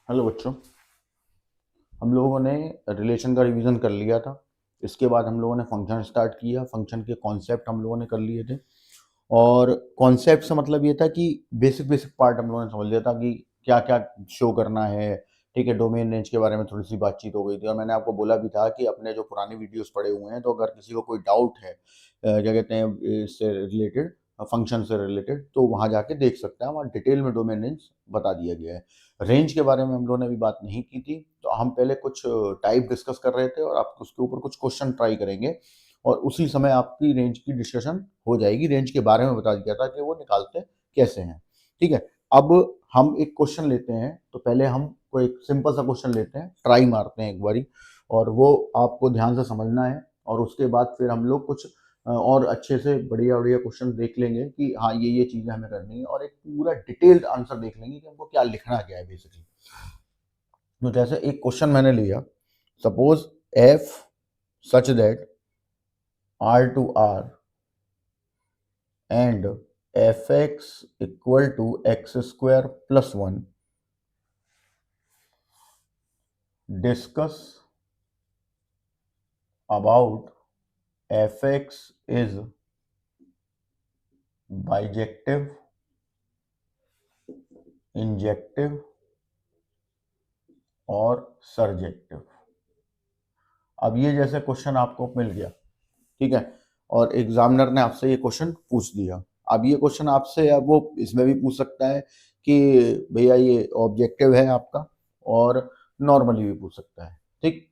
Hello बच्चों। हम लोगों ने रिलेशन का रिवीजन कर लिया था। इसके बाद हम लोगों ने फंक्शन स्टार्ट किया। फंक्शन के कॉन्सेप्ट हम लोगों ने कर लिए थे और कॉन्सेप्ट से मतलब ये था कि बेसिक बेसिक पार्ट हम लोगों ने समझ लिया था कि क्या क्या शो करना है। ठीक है, डोमेन रेंज के बारे में थोड़ी सी बातचीत हो गई थी और मैंने आपको बोला भी था कि अपने जो पुराने वीडियोस पड़े हुए हैं, तो अगर किसी को कोई डाउट है क्या कहते हैं इससे रिलेटेड, फंक्शन से रिलेटेड, तो वहाँ जाके देख सकते हैं। वहाँ डिटेल में डोमेन रेंज बता दिया गया है। रेंज के बारे में हम लोगों ने अभी बात नहीं की थी, तो हम पहले कुछ टाइप डिस्कस कर रहे थे और आप उसके ऊपर कुछ क्वेश्चन ट्राई करेंगे और उसी समय आपकी रेंज की डिस्कशन हो जाएगी। रेंज के बारे में बता दिया था कि वो निकालते कैसे हैं। ठीक है, अब हम एक क्वेश्चन लेते हैं, तो पहले हम कोई एक सिंपल सा क्वेश्चन लेते हैं, ट्राई मारते हैं एक बारी, और वो आपको ध्यान से समझना है। और उसके बाद फिर हम लोग कुछ और अच्छे से बढ़िया बढ़िया क्वेश्चन देख लेंगे कि हाँ ये चीज़ें हमें करनी है, और एक पूरा डिटेल्ड आंसर देख लेंगे कि हमको क्या लिखना क्या है बेसिकली। तो जैसे एक क्वेश्चन मैंने लिया, suppose f such that R to R and f x equal to x square plus one, discuss about f x is bijective, injective और सर्जेक्टिव। अब ये जैसे क्वेश्चन आपको मिल गया, ठीक है, और एग्जामिनर ने आपसे ये क्वेश्चन पूछ दिया। अब ये क्वेश्चन आपसे, अब वो इसमें भी पूछ सकता है कि भैया ये ऑब्जेक्टिव है आपका, और नॉर्मली भी पूछ सकता है। ठीक,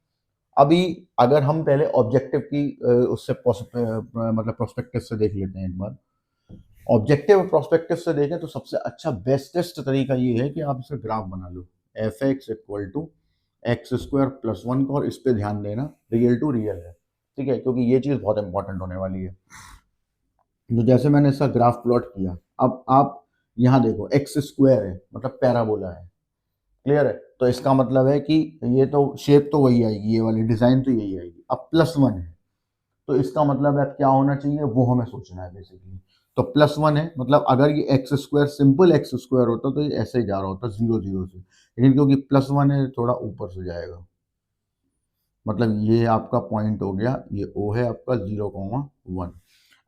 अभी अगर हम पहले ऑब्जेक्टिव की उससे मतलब प्रोस्पेक्टिव से देख लेते हैं एक बार। ऑब्जेक्टिव और प्रोस्पेक्टिव से देखें तो सबसे अच्छा बेस्टेस्ट तरीका ये है कि आप इसका ग्राफ बना लो, F x equal to x square plus one का, और इस पे ध्यान देना, रियल टू रियल है। ठीक है, क्योंकि ये चीज़ बहुत इंपॉर्टेंट होने वाली है। तो जैसे मैंने इसका ग्राफ प्लॉट किया, अब आप यहाँ देखो, एक्स स्क्वायर है मतलब पैराबोला है। क्लियर है, तो इसका मतलब है कि ये तो शेप तो वही आएगी, ये वाली डिजाइन तो यही आएगी। अब प्लस वन है, तो इसका मतलब है क्या होना चाहिए वो हमें सोचना है बेसिकली। तो प्लस वन है मतलब अगर ये x square, simple x square होता तो ये ऐसे ही जा रहा होता जीरो जीरो से, लेकिन क्योंकि प्लस वन है थोड़ा ऊपर से जाएगा। मतलब ये आपका पॉइंट हो गया, ये ओ है आपका 0,1।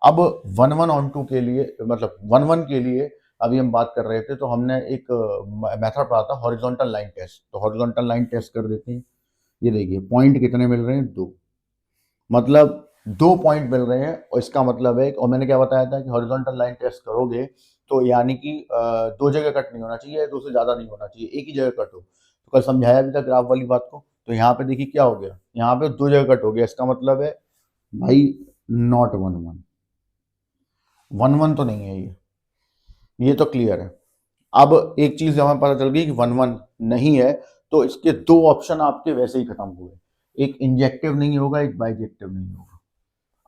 अब वन वन ऑन टू के लिए, मतलब वन वन के लिए अभी हम बात कर रहे थे, तो हमने एक मेथड पढ़ा था हॉरिजॉन्टल लाइन टेस्ट। तो हॉरिजॉन्टल लाइन टेस्ट कर देते हैं। ये देखिए पॉइंट कितने मिल रहे हैं, दो, मतलब दो पॉइंट मिल रहे हैं, और इसका मतलब है, और मैंने क्या बताया था कि हॉरिजॉन्टल लाइन टेस्ट करोगे तो यानी कि दो जगह कट नहीं होना चाहिए, दो से ज्यादा नहीं होना चाहिए, एक ही जगह कट हो। तो कल समझाया भी था ग्राफ वाली बात को। तो यहाँ पे देखिए क्या हो गया, यहाँ पे दो जगह कट हो गया, इसका मतलब है भाई not one one, one one तो नहीं है ये तो क्लियर है। अब एक चीज हमें पता चल गई कि वन वन नहीं है, तो इसके दो ऑप्शन आपके वैसे ही खत्म हुए, एक इंजेक्टिव नहीं होगा, एक बाइजेक्टिव नहीं होगा।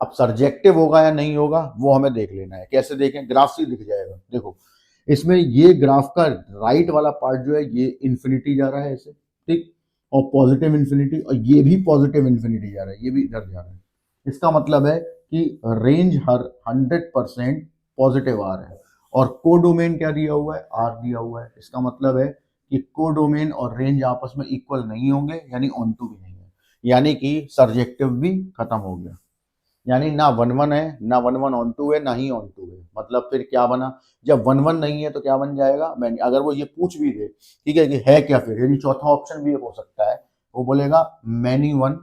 अब सब्जेक्टिव होगा या नहीं होगा वो हमें देख लेना है। कैसे देखें, ग्राफ से दिख जाएगा। देखो इसमें ये ग्राफ का राइट वाला पार्ट जो है ये इन्फिनिटी जा रहा है ऐसे, ठीक, और पॉजिटिव इन्फिनिटी, और ये भी पॉजिटिव इन्फिनिटी जा रहा है, ये भी इधर जा रहा है। इसका मतलब है कि रेंज हर 100% पॉजिटिव आ रहा है, और कोडोमेन क्या दिया हुआ है, आर दिया हुआ है। इसका मतलब है कि कोडोमेन और रेंज आपस में इक्वल नहीं होंगे, यानी ऑन टू भी नहीं है, यानी कि सर्जेक्टिव भी खत्म हो गया। यानी ना वन वन है, ना वन वन ऑन टू है, ना ही ऑन टू है। मतलब फिर क्या बना, जब वन वन नहीं है तो क्या बन जाएगा, मैनी। अगर वो ये पूछ भी दे, ठीक है, कि है क्या, फिर यानी चौथा ऑप्शन भी एक हो सकता है, वो बोलेगा मैनी वन,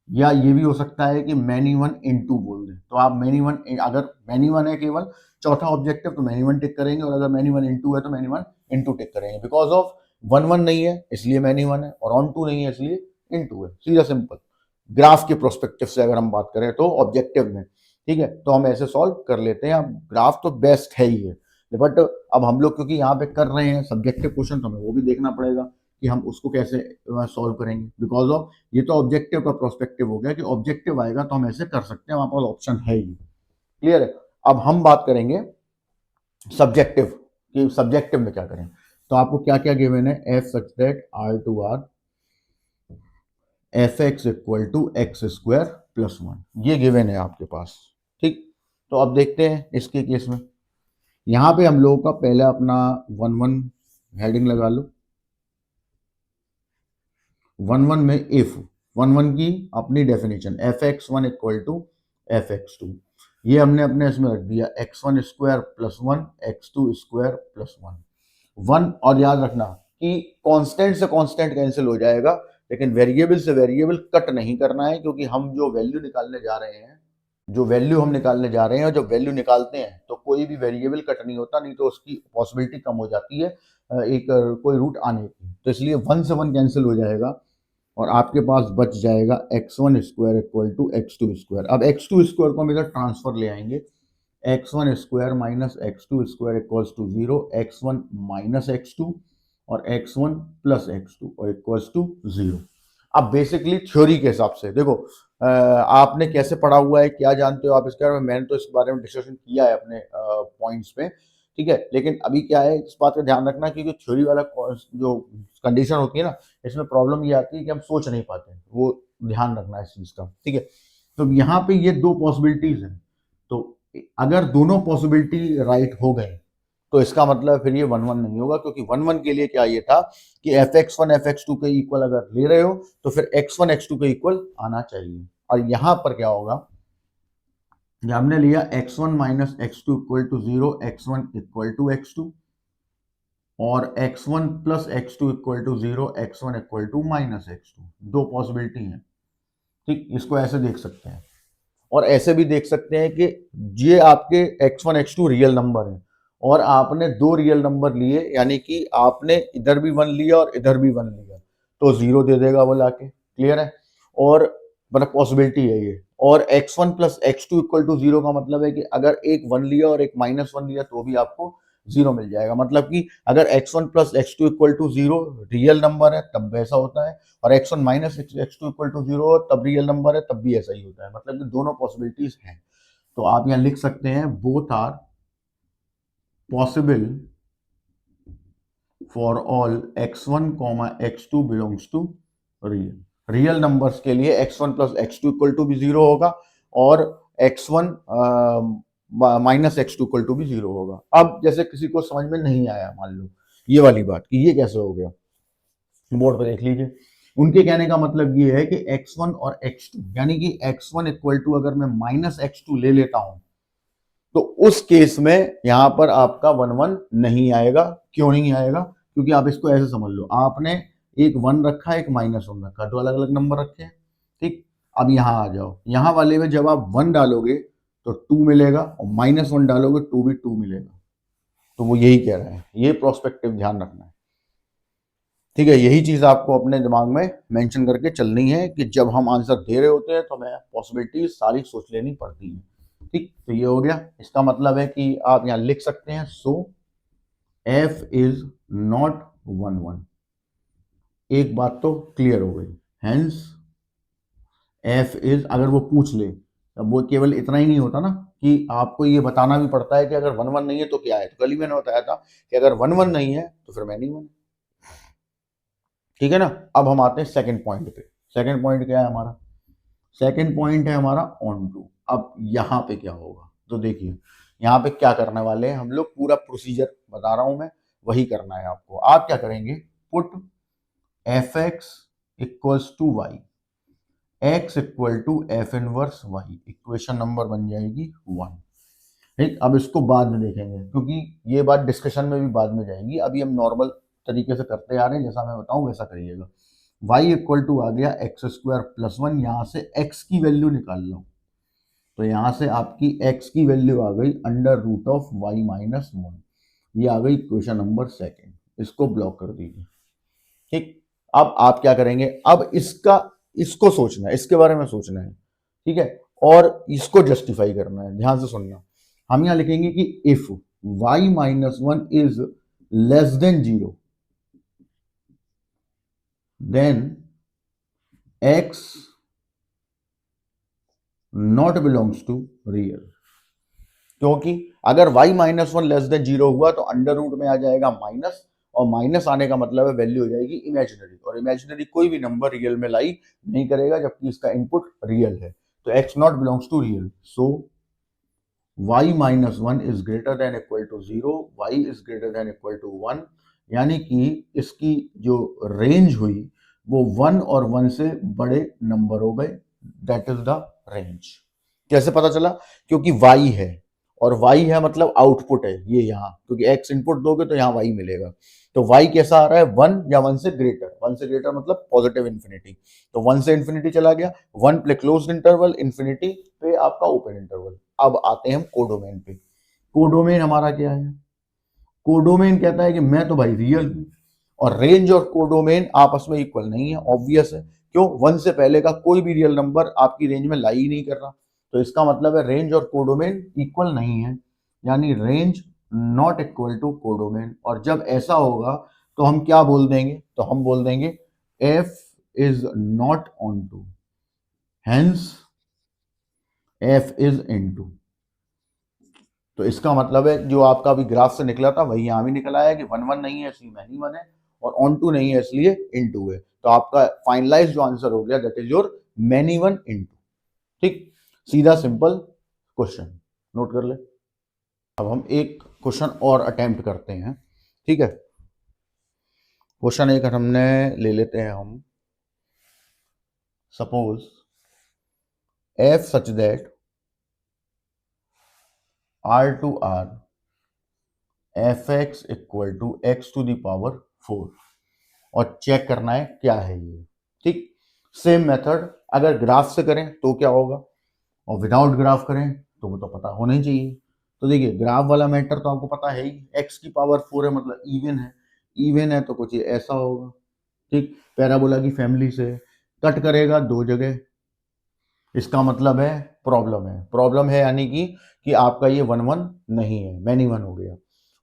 या ये भी हो सकता है कि मैनी वन इन टू बोल दे। तो आप मैनी वन, अगर मैनी वन है केवल चौथा ऑब्जेक्टिव तो मैनी वन टिक करेंगे, और अगर मैनी वन इन टू है तो many one in two tick करेंगे। बिकॉज ऑफ वन वन नहीं है इसलिए मैनी वन है, और ऑन टू नहीं है इसलिए इन टू है, सीधा सिंपल। ग्राफ के प्रोस्पेक्टिव से अगर हम बात करें तो ऑब्जेक्टिव में, ठीक है, तो हम ऐसे सॉल्व कर लेते हैं। अब ग्राफ तो बेस्ट है ही है, बट अब हम लोग क्योंकि यहाँ पे कर रहे हैं सब्जेक्टिव क्वेश्चन, तो हमें वो भी देखना पड़ेगा कि हम उसको कैसे सॉल्व करेंगे। बिकॉज ऑफ ये तो ऑब्जेक्टिव का प्रोस्पेक्टिव हो गया कि ऑब्जेक्टिव आएगा तो हम ऐसे कर सकते हैं, हमारे पास ऑप्शन है ही। क्लियर है, अब हम बात करेंगे सब्जेक्टिव कि सब्जेक्टिव में क्या करें। तो आपको क्या क्या गिवन है, f such that R to R f x equal to x square plus one, ये गिवन है आपके पास। ठीक, तो अब देखते हैं इसके केस में। यहाँ पे हम लोगों का पहला अपना वन वन हेडिंग लगा लो, 11 में इफ 11 की अपनी definition fx1 equal to fx2, ये हमने अपने इसमें रख दिया x1 square plus 1 x2 square plus 1। और याद रखना कि कांस्टेंट से कांस्टेंट कैंसिल हो जाएगा, लेकिन वेरिएबल से वेरिएबल कट नहीं करना है, क्योंकि हम जो वैल्यू निकालने जा रहे हैं, और जब वैल्यू निकालते हैं तो कोई भी वेरिएबल कट नहीं होता, नहीं तो उसकी पॉसिबिलिटी कम हो जाती है एक कोई रूट आने की। तो इसलिए 1 से 1 कैंसिल हो जाएगा और आपके पास बच जाएगा x1 square equal to x2 square. अब x2 स्क्वायर को हम इधर ट्रांसफर ले आएंगे, x1 square minus x2 square equals to 0, x1 minus x2 और x1 प्लस x2 और इक्वल्स टू 0। अब बेसिकली थ्योरी के हिसाब से देखो, आपने कैसे पढ़ा हुआ है, क्या जानते हो आप इसके बारे में, मैंने तो इस बारे में डिस्कशन किया है अपने पॉइंट्स पे, ठीक है। लेकिन अभी क्या है, इस बात का ध्यान रखना कि जो थ्योरी वाला जो कंडीशन होती है ना, इसमें प्रॉब्लम ये आती है कि हम सोच नहीं पाते हैं, वो ध्यान रखना है इस चीज का, ठीक है। तो यहाँ पे ये दो पॉसिबिलिटीज हैं, तो अगर दोनों पॉसिबिलिटी राइट हो गए तो इसका मतलब फिर ये 1-1 नहीं होगा, क्योंकि 1-1 के लिए क्या ये था कि fx1 fx2 के इक्वल अगर ले रहे हो तो फिर x1 x2 के इक्वल आना चाहिए। और यहां पर क्या होगा, हमने लिया x1 minus x2 equal to 0, x1 equal to x2 और x1 plus x2 equal to 0, x1 equal to minus x2। दो पॉसिबिलिटी है, ठीक। इसको ऐसे देख सकते हैं और ऐसे भी देख सकते हैं कि ये आपके x1 x2 रियल नंबर है और आपने दो रियल नंबर लिए, यानी कि आपने इधर भी 1 लिया और इधर भी 1 लिया, तो 0 दे देगा वो लाके, क्लियर है। और मतलब पॉसिबिलिटी है ये। और x1 plus x2 equal to 0 का मतलब है कि अगर एक 1 लिया और एक माइनस 1 लिया तो भी आपको 0 मिल जाएगा। मतलब कि अगर x1 plus x2 equal to 0 real number है तब वैसा होता है, और x1 minus x2 equal to 0 तब रियल नंबर है, तब भी ऐसा ही होता है। मतलब कि दोनों पॉसिबिलिटीज हैं। तो आप यहां लिख सकते हैं both are possible for all x1 x2 belongs to real. Real numbers के लिए x1 plus x2 equal to भी 0 होगा और x1 minus x2 equal to भी 0 होगा। अब जैसे किसी को समझ में नहीं आया, मान लो ये वाली बात कि ये कैसे हो गया, बोर्ड पर देख लीजिए। उनके कहने का मतलब ये है कि x1 और x2, यानी कि x1 इक्वल टू अगर मैं माइनस x2 ले लेता हूं तो उस केस में यहां पर आपका 1-1 नहीं आएगा। क्यों नहीं आएगा? क्योंकि आप इसको ऐसे समझ लो, आपने एक 1 रखा एक माइनस 1 रखा, दो अलग अलग नंबर रखे हैं, ठीक। अब यहां आ जाओ, यहां वाले में जब आप 1 डालोगे तो 2 मिलेगा और माइनस 1 डालोगे तो भी 2 मिलेगा। तो वो यही कह रहे हैं, ये प्रोस्पेक्टिव ध्यान रखना है, ठीक है। यही चीज आपको अपने दिमाग में मेंशन करके चलनी है कि जब हम आंसर दे रहे होते हैं तो हमें पॉसिबिलिटी सारी सोच लेनी पड़ती है, ठीक। तो ये हो गया। इसका मतलब है कि आप यहां लिख सकते हैं सो f इज नॉट 1-1। एक बात तो क्लियर हो गई, हेंस f इज, अगर वो पूछ ले, अब वो केवल इतना ही नहीं होता ना कि आपको ये बताना भी पड़ता है कि अगर 1-1 नहीं है तो क्या है। तो कल ही मैंने बताया था कि अगर 1-1 नहीं है तो फिर मैं नहीं हूं, ठीक है ना। अब हम आते हैं सेकंड पॉइंट पे। सेकंड पॉइंट क्या है हमारा? सेकंड पॉइंट है हमारा ऑन टू। अब यहाँ पे क्या होगा, तो देखिए यहाँ पे क्या करने वाले हैं हम लोग, पूरा प्रोसीजर बता रहा हूं मैं, वही करना है आपको। आप क्या करेंगे, put f x equals to y, x equal to f inverse y, equation number बन जाएगी 1, ठीक। अब इसको बाद में देखेंगे क्योंकि ये बात डिस्कशन में भी बाद में जाएगी, अभी हम नॉर्मल तरीके से करते आ रहे हैं, जैसा मैं बताऊं वैसा करिएगा। y इक्वल टू आ गया एक्स स्क्वायर प्लस 1, यहां से x की वैल्यू निकाल लो, तो यहां से आपकी x की वैल्यू आ गई under root of y minus 1, ये आ गई क्वेश्चन नंबर सेकेंड। इसको ब्लॉक कर दीजिए, ठीक। अब आप क्या करेंगे, अब इसको सोचना है, इसके बारे में सोचना है, ठीक है, और इसको जस्टिफाई करना है। ध्यान से सुनना, हम यहां लिखेंगे कि if y minus 1 is less than 0 then x not belongs to real. क्योंकि अगर y माइनस 1 लेस देन 0 हुआ तो अंडर रूट में आ जाएगा माइनस, और माइनस आने का मतलब है वैल्यू हो जाएगी इमेजिनरी, और इमेजिनरी कोई भी नंबर रियल में लाई नहीं करेगा जबकि इसका इनपुट रियल है। तो x not belongs to real, so y minus 1 is greater than equal to 0, y is greater than equal to 1, यानी कि इसकी जो रेंज हुई वो 1 और 1 से बड़े नंबर हो गए, दैट इज द रेंज। कैसे पता चला? क्योंकि y है, और y है मतलब आउटपुट है ये यहाँ, क्योंकि x इनपुट दोगे तो यहाँ y मिलेगा। तो y कैसा आ रहा है? 1 या 1 से ग्रेटर। 1 से ग्रेटर मतलब पॉजिटिव इंफिनिटी। तो 1 से इंफिनिटी चला गया, 1 पे क्लोज्ड इंटरवल, इंफिनिटी पे आपका ओपन इंटरवल। अब आते हैं हम कोडोमेन पे। कोडोमेन हमारा क्या है? कोडोमेन कहता है कि मैं तो भाई रियल हूं, और रेंज और कोडोमेन आपस में इक्वल नहीं है। ऑब्वियस है, क्यों? 1 से पहले का कोई भी रियल नंबर आपकी रेंज में लाई ही नहीं कर रहा, तो इसका मतलब है रेंज और कोडोमेन इक्वल नहीं है, यानी range not equal to codomain. और जब ऐसा होगा तो हम क्या बोल देंगे? तो हम बोल देंगे f is not onto, hence f is into. तो इसका मतलब है जो आपका अभी ग्राफ से निकला था वही यहां भी निकल आया कि 1 1 नहीं है इसलिए मैनी 1 है, और ऑन टू नहीं है इसलिए इन टू है। तो आपका फाइनलाइज जो आंसर हो गया that is your many 1 into. ठीक, सीधा सिंपल क्वेश्चन, नोट कर ले। अब हम एक क्वेश्चन और अटेम्प्ट करते हैं, ठीक है। क्वेश्चन एक हमने ले लेते हैं हम, suppose f such that r to r f x equal to x to the power 4, और चेक करना है क्या है ये। ठीक, सेम मेथड अगर ग्राफ से करें तो क्या होगा, और विदाउट ग्राफ करें तो वो तो पता होना ही चाहिए। तो देखिए ग्राफ वाला मैटर तो आपको पता है ही, x की पावर 4 है मतलब इवन है, इवन है तो कुछ ये ऐसा होगा। ठीक, पैराबोला की फैमिली से कट करेगा दो जगह, इसका मतलब है प्रॉब्लम है। प्रॉब्लम है यानी कि आपका ये 1 1 नहीं है, मैनी 1 हो गया।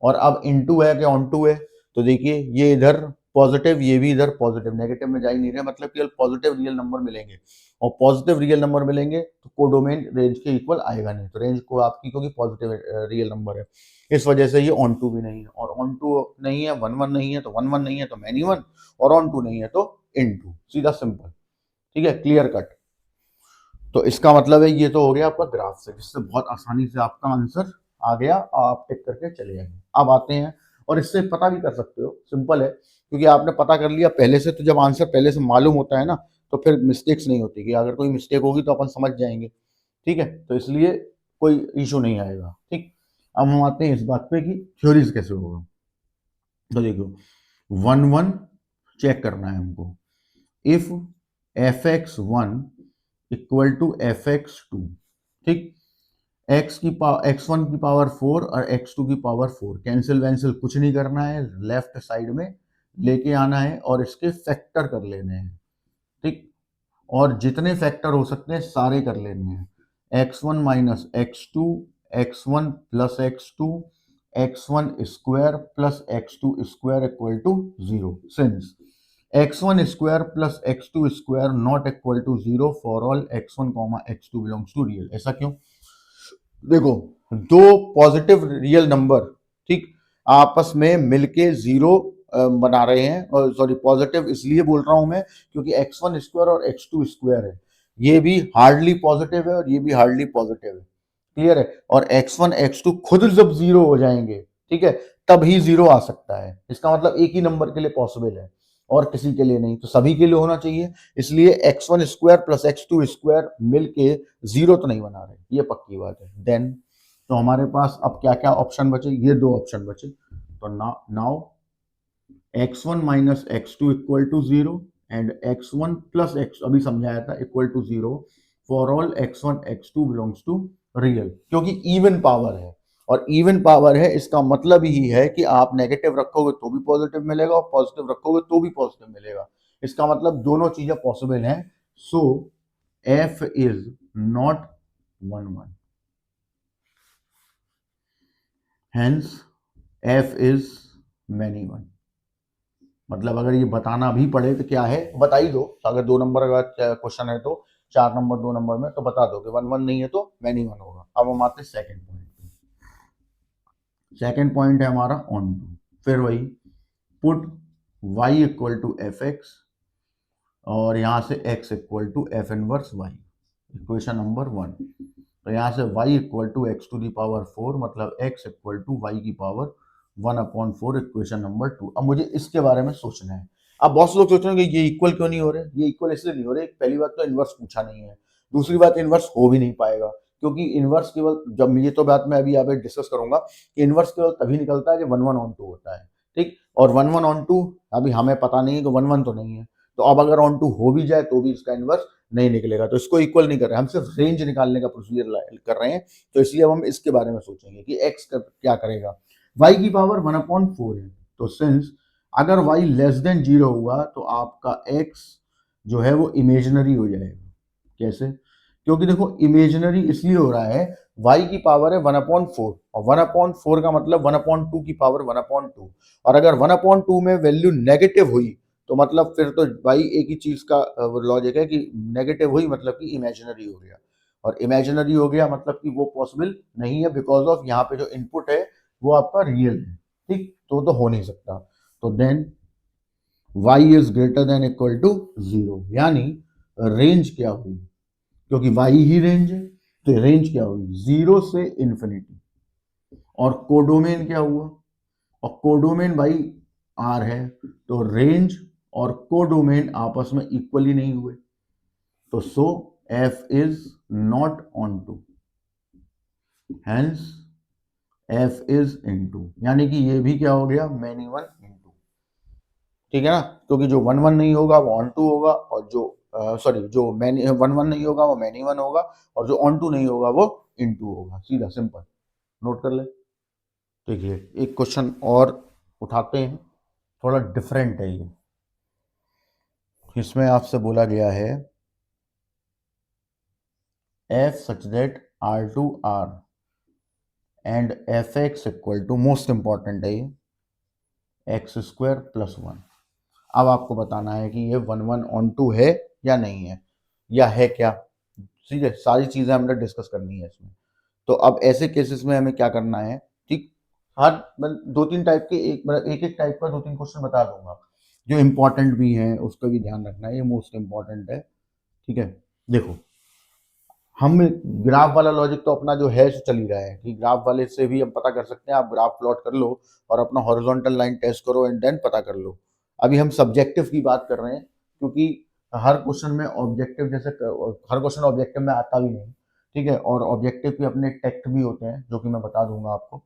और अब इनटू है कि ऑन टू है, तो देखिए ये इधर पॉजिटिव, ये भी इधर पॉजिटिव, नेगेटिव में जा ही नहीं रहे, मतलब केवल पॉजिटिव रियल नंबर मिलेंगे, और पॉजिटिव रियल नंबर मिलेंगे तो कोडोमेन रेंज के इक्वल आएगा नहीं। तो रेंज को आपकी, क्योंकि पॉजिटिव रियल नंबर है, इस वजह से ये ऑन टू भी नहीं है, और ऑन टू नहीं है, 1 1 नहीं है, तो 1 1 नहीं है तो मैनी 1, और ऑन टू नहीं है तो इन टू, सीधा सिंपल। ठीक है, क्लियर कट। तो इसका मतलब है ये तो हो गया आपका ग्राफ से, जिससे बहुत आसानी से आपका आंसर आ गया, आप टिक करके चले जाएंगे। अब आते हैं, और इससे पता भी कर सकते हो, सिंपल है, क्योंकि आपने पता कर लिया पहले से, तो जब आंसर पहले से मालूम होता है ना तो फिर मिस्टेक्स नहीं होती, कि अगर कोई मिस्टेक होगी तो अपन समझ जाएंगे। ठीक है, तो इसलिए कोई इशू नहीं आएगा। ठीक, अब हम आते हैं इस बात पे कि थ्योरीज कैसे होगा। तो देखो 1 1 चेक करना है हमको, if f x 1 equal to f x 2। ठीक, एक्स की पावर x1 की पावर 4 और x2 की पावर 4, कैंसिल वैंसिल कुछ नहीं करना है, लेफ्ट साइड में लेके आना है और इसके फैक्टर कर लेने हैं। ठीक, और जितने फैक्टर हो सकते हैं सारे कर लेने हैं, x1 minus x2, x1 plus x2, x1 square plus x2 square equal to 0, since x1 square plus x2 square not equal to 0 for all x1 x2 belongs to real. ऐसा क्यों? देखो, दो पॉजिटिव रियल नंबर, ठीक, आपस में मिलके zero बना रहे हैं, और सॉरी पॉजिटिव इसलिए बोल रहा हूं मैं क्योंकि x1 स्क्वायर और x2 स्क्वायर है, ये भी हार्डली पॉजिटिव है और ये भी हार्डली पॉजिटिव है। क्लियर है? और x1 x2 खुद जब जीरो हो जाएंगे, ठीक है, तब ही जीरो आ सकता है। इसका मतलब एक ही नंबर के लिए पॉसिबल है और किसी के लिए नहीं, तो सभी के लिए होना चाहिए। इसलिए x1 square plus x2 square मिलके जीरो तो नहीं बना रहे, ये पक्की बात है। देन तो हमारे पास अब क्या क्या ऑप्शन बचे? ये दो ऑप्शन बचे। तो now x1 minus x2 equal to 0 and x1 plus x, अभी समझाया था, equal to 0 for all x1 x2 belongs to real, क्योंकि इवन पावर है, और इवन पावर है इसका मतलब ही है कि आप नेगेटिव रखोगे तो भी पॉजिटिव मिलेगा और पॉजिटिव रखोगे तो भी पॉजिटिव मिलेगा। इसका मतलब दोनों चीजें पॉसिबल हैं। सो f is not 1 1, hence f is many 1। मतलब अगर ये बताना भी पड़े तो क्या है, बता ही दो। अगर 2 नंबर का क्वेश्चन है तो 4 नंबर 2 नंबर में तो बता दो कि 1 1 नहीं है तो मैनी 1 होगा। अब हम आते हैं सेकंड पॉइंट पे। सेकंड पॉइंट है हमारा ऑन टू, फिर वही put y equal to f x, और यहां से x equal to f inverse y, equation number 1। तो यहां से y equal to x to the power 4, मतलब x इक्वल टू y की पावर 1/4, इक्वेशन नंबर 2। अब मुझे इसके बारे में सोचना है। अब बहुत से लोग सोच रहे हैं कि ये इक्वल क्यों नहीं हो रहे, ये इक्वल इसलिए नहीं हो रहे, पहली बात तो इन्वर्स पूछा नहीं है, दूसरी बात इन्वर्स हो भी नहीं पाएगा, क्योंकि इन्वर्स केवल जब, ये तो बात मैं अभी यहाँ पे डिस्कस करूंगा कि इन्वर्स केवल तभी निकलता है जब 1 1 on 2 होता है, ठीक। और 1 1 on 2 अभी हमें पता नहीं है कि 1 1 तो नहीं है, तो अब अगर ऑन 2 हो भी जाए तो भी इसका इन्वर्स नहीं निकलेगा, तो इसको इक्वल नहीं कर रहे, हम सिर्फ रेंज निकालने का प्रोसीजर कर रहे हैं, तो इसलिए हम इसके बारे में सोचेंगे कि एक्स क्या करेगा। y की पावर 1/4 है, तो सिंस अगर y लेस देन 0 हुआ तो आपका x जो है वो इमेजिनरी हो जाएगा। कैसे? क्योंकि देखो इमेजिनरी इसलिए हो रहा है, y की पावर है 1/4 और 1/4 का मतलब 1/2 की पावर 1/2, और अगर 1/2 में वैल्यू नेगेटिव हुई तो मतलब फिर तो भाई एक ही चीज का लॉजिक है कि नेगेटिव हुई मतलब कि इमेजिनरी हो गया, और इमेजिनरी हो गया मतलब कि वो पॉसिबल नहीं है, बिकॉज ऑफ यहाँ पे जो इनपुट है वो आपका रियल है, ठीक, तो हो नहीं सकता। तो then y is greater than equal to 0, यानी रेंज क्या हुई, क्योंकि y ही रेंज है तो रेंज क्या हुई 0 से इंफिनिटी, और कोडोमेन क्या हुआ, और कोडोमेन भाई r है, तो रेंज और कोडोमेन आपस में इक्वली नहीं हुए, तो so f is not onto, hence f is into, यानी कि ये भी क्या हो गया मैनी वन इनटू, ठीक है ना, क्योंकि जो 1 1 नहीं होगा वो ऑन 2 होगा, और जो सॉरी जो मैनी 1 1 नहीं होगा वो मैनी वन होगा, और जो ऑन 2 नहीं होगा वो इन 2 होगा, सीधा सिंपल, नोट कर ले। देखिए एक क्वेश्चन और उठाते हैं, थोड़ा डिफरेंट है ये, इसमें आपसे बोला गया है f such that r2 r and fx equal to, most important है ये, x² + 1। अब आपको बताना है कि ये 1 1 on 2 है या नहीं है, या है क्या, ठीक है, सारी चीजें हमने डिस्कस करनी है इसमें। तो अब ऐसे केसेस में हमें क्या करना है, ठीक, हर दो तीन टाइप के एक एक टाइप का 2 3 क्वेश्चन बता दूंगा, जो इंपॉर्टेंट भी है उसका भी ध्यान रखना है, ये मोस्ट इंपॉर्टेंट है, ठीक है। देखो हम ग्राफ वाला लॉजिक तो अपना जो है सो चल ही रहा है, कि ग्राफ वाले से भी हम पता कर सकते हैं, आप ग्राफ प्लॉट कर लो और अपना हॉरिजॉन्टल लाइन टेस्ट करो एंड देन पता कर लो। अभी हम सब्जेक्टिव की बात कर रहे हैं, क्योंकि हर क्वेश्चन में ऑब्जेक्टिव जैसे हर क्वेश्चन ऑब्जेक्टिव में आता भी नहीं, ठीक है, और ऑब्जेक्टिव के अपने टेक्ट भी होते हैं जो कि मैं बता दूंगा आपको,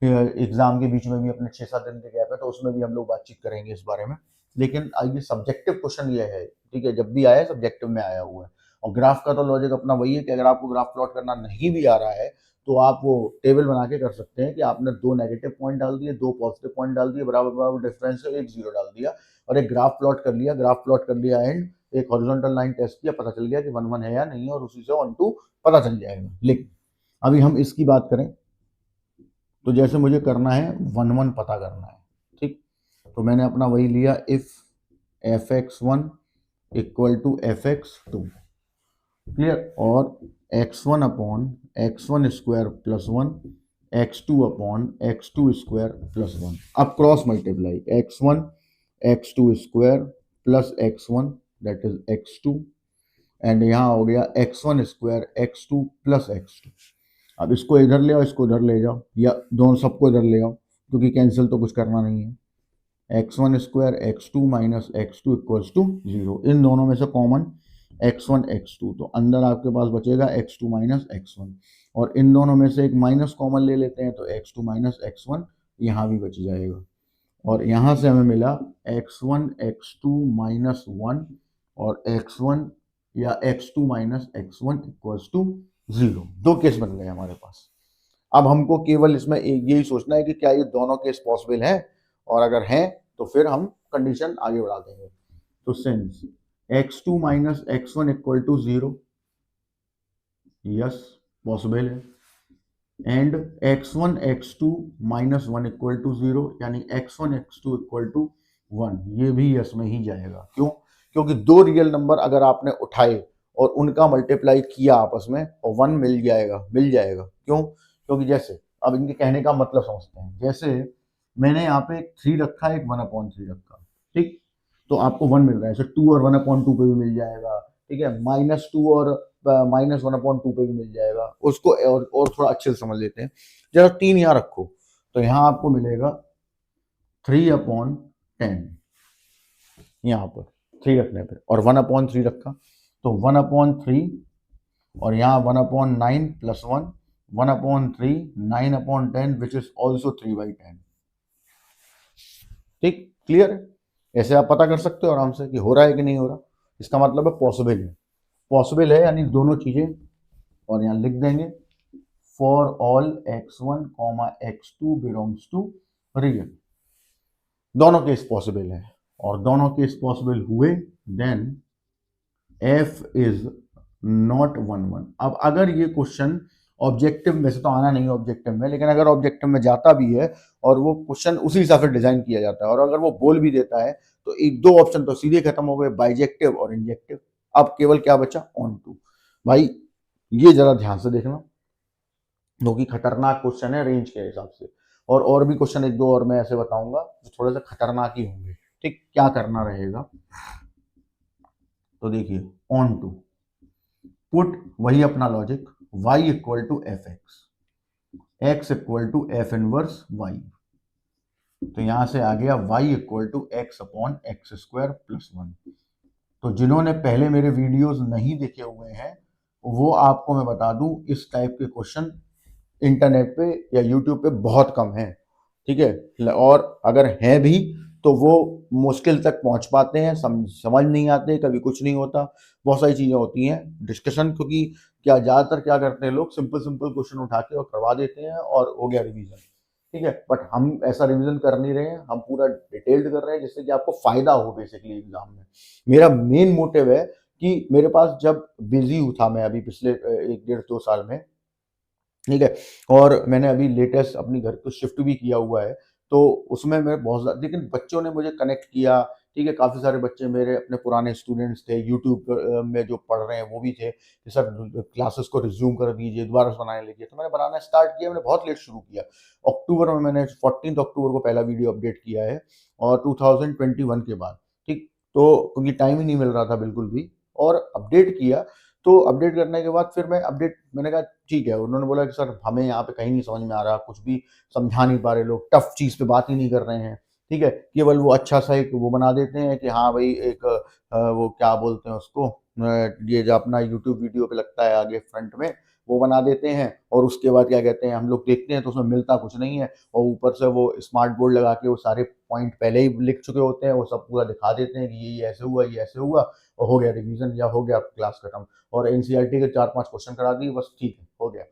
एग्जाम के बीच में भी अपने 6 7 दिन के गैप है, तो उसमें भी हम लोग बातचीत करेंगे इस बारे में। लेकिन ये सब्जेक्टिव क्वेश्चन ये है, ठीक है, जब भी आया सब्जेक्टिव में आया हुआ है। और ग्राफ का तो लॉजिक अपना वही है कि अगर आपको ग्राफ प्लॉट करना नहीं भी आ रहा है तो आप वो टेबल बना के कर सकते हैं कि आपने 2 नेगेटिव पॉइंट डाल दिए, 2 पॉजिटिव पॉइंट डाल दिए, बराबर बराबर डिफरेंस है, एक जीरो डाल दिया और एक ग्राफ प्लॉट कर लिया, ग्राफ प्लॉट कर लिया एंड एक हॉरिजॉन्टल लाइन टेस्ट किया, पता चल गया कि 1 1 है या नहीं है, और उसी से 1 2 पता चल जाएगा। लेकिन अभी हम इसकी बात करें तो जैसे मुझे करना है 1 1 पता करना है, ठीक, तो मैंने अपना वही लिया, if fx1 equal to fx2, clear, और x1/x1² + 1 x2/x2² + 1, अब cross multiply x1 x2² + x1 that is x2, and यहाँ हो गया x1² x2 + x2। अब इसको इधर ले आओ, इसको इधर ले जाओ, या दोनों सबको इधर ले आओ, क्योंकि कैंसिल तो कुछ करना नहीं है, x1² x2 - x2 = 0, इन दोनों में से कॉमन x1 x2, तो अंदर आपके पास बचेगा x2 - x1, और इन दोनों में से एक माइनस कॉमन ले लेते हैं तो x2 - x1 यहाँ भी बच जाएगा, और यहाँ से हमें मिला x1 x2 - 1 और x1 या x2 - x1 = 0। दो केस बन गए हमारे पास। अब हमको केवल इसमें यही सोचना है कि क्या ये दोनों केस पॉसिबल हैं, और अगर हैं तो फिर हम कंडीशन आगे बढ़ा देंगे। तो since x2 - x1 = 0, yes possible है, एंड x1 x2 - 1 = 0, यानी x1 x2 = 1, ये भी यस में ही जाएगा। क्यों? क्योंकि दो रियल नंबर अगर आपने उठाए और उनका मल्टीप्लाई किया आपस में और 1 मिल जाएगा, क्यों? क्योंकि जैसे अब इनके कहने का मतलब समझते हैं, जैसे मैंने यहाँ पे एक 3 रखा, एक 1/3 रखा, ठीक, तो आपको 1 मिल रहा है, जैसे 2 और 1/2 पे भी मिल जाएगा, ठीक है, -2 और -1/2 पे भी मिल जाएगा, उसको और थोड़ा अच्छे से समझ लेते हैं, जरा 3 यहाँ रखो, तो यहाँ आपको मिलेगा 3/10, यहाँ पर 3 रखने पे, और 1/3 रखा तो 1/3, और यहाँ 1/9 प्लस 1, 1/3, 9/10 विच इज ऑल्सो 3/10। ठीक, क्लियर है? ऐसे आप पता कर सकते हो आराम से कि हो रहा है कि नहीं हो रहा। इसका मतलब है पॉसिबल है, पॉसिबल है यानी दोनों चीजें, और यहाँ लिख देंगे for all x1, x2 belongs to real. दोनों केस पॉसिबल है, और दोनों केस पॉसिबल हुए देन f इज नॉट 1 1। अब अगर ये क्वेश्चन ऑब्जेक्टिव में से तो आना नहीं ऑब्जेक्टिव में, लेकिन अगर ऑब्जेक्टिव में जाता भी है और वो क्वेश्चन उसी हिसाब से डिजाइन किया जाता है, और अगर वो बोल भी देता है तो एक दो ऑप्शन तो सीधे खत्म हो गए, बाइजेक्टिव और इंजेक्टिव। अब केवल क्या बचा, ऑन टू। भाई ये जरा ध्यान से देखना, क्योंकि खतरनाक क्वेश्चन है रेंज के हिसाब से, और भी क्वेश्चन एक दो और मैं ऐसे बताऊंगा जो थोड़े से खतरनाक ही होंगे। ठीक, क्या करना रहेगा, तो देखिए ऑन टू, पुट वही अपना logic, y equal to f x, x equal to f inverse y, तो यहां से आ गया y equal to x upon x square plus 1। तो जिन्होंने पहले मेरे वीडियोस नहीं देखे हुए हैं, वो आपको मैं बता दूं इस टाइप के क्वेश्चन इंटरनेट पे या यूट्यूब पे बहुत कम है। ठीक है, और अगर है भी तो वो मुश्किल तक पहुंच पाते हैं, समझ नहीं आते, कभी कुछ नहीं होता, बहुत सारी चीजें होती हैं डिस्कशन, क्योंकि क्या ज्यादातर क्या करते हैं लोग, सिंपल सिंपल क्वेश्चन उठा के और करवा देते हैं और हो गया रिवीजन। ठीक है, बट हम ऐसा रिवीजन कर नहीं रहे हैं, हम पूरा डिटेल्ड कर रहे हैं जिससे कि आपको फायदा हो बेसिकली एग्जाम में। मेरा मेन मोटिव है कि मेरे पास जब बिजी था मैं अभी पिछले 1 1.5 2 साल में, ठीक है, और मैंने अभी लेटेस्ट अपनी घर को शिफ्ट भी किया हुआ है, तो उसमें मैं बहुत ज़्यादा, लेकिन बच्चों ने मुझे कनेक्ट किया। ठीक है, काफ़ी सारे बच्चे मेरे अपने पुराने स्टूडेंट्स थे, यूट्यूब में जो पढ़ रहे हैं वो भी थे कि सर क्लासेस को रिज्यूम कर दीजिए, दोबारा से बनाने लगिए। तो मैंने बनाना स्टार्ट किया, मैंने बहुत लेट शुरू किया। अक्टूबर में मैंने 14 अक्टूबर को पहला वीडियो अपडेट किया है, और 2021 के बाद। ठीक, तो क्योंकि टाइम ही नहीं मिल रहा था बिल्कुल भी, और अपडेट किया। तो अपडेट करने के बाद फिर मैंने कहा ठीक है, उन्होंने बोला कि सर हमें यहाँ पे कहीं नहीं समझ में आ रहा, कुछ भी समझा नहीं पा रहे लोग, टफ चीज़ पे बात ही नहीं कर रहे हैं। ठीक है, केवल वो अच्छा सा एक वो बना देते हैं कि हाँ भाई एक वो क्या बोलते हैं उसको, ये जो अपना यूट्यूब वीडियो पे लगता है आगे फ्रंट में, वो बना देते हैं, और उसके बाद क्या कहते हैं हम लोग देखते हैं तो उसमें मिलता कुछ नहीं है, और ऊपर से वो स्मार्ट बोर्ड लगा के वो सारे पॉइंट पहले ही लिख चुके होते हैं, वो सब पूरा दिखा देते हैं कि ये ऐसे हुआ, ये ऐसे हुआ, और हो गया रिवीजन या हो गया क्लास खत्म, और एनसीईआरटी के 4 5 क्वेश्चन करा दिए, बस ठीक है हो गया।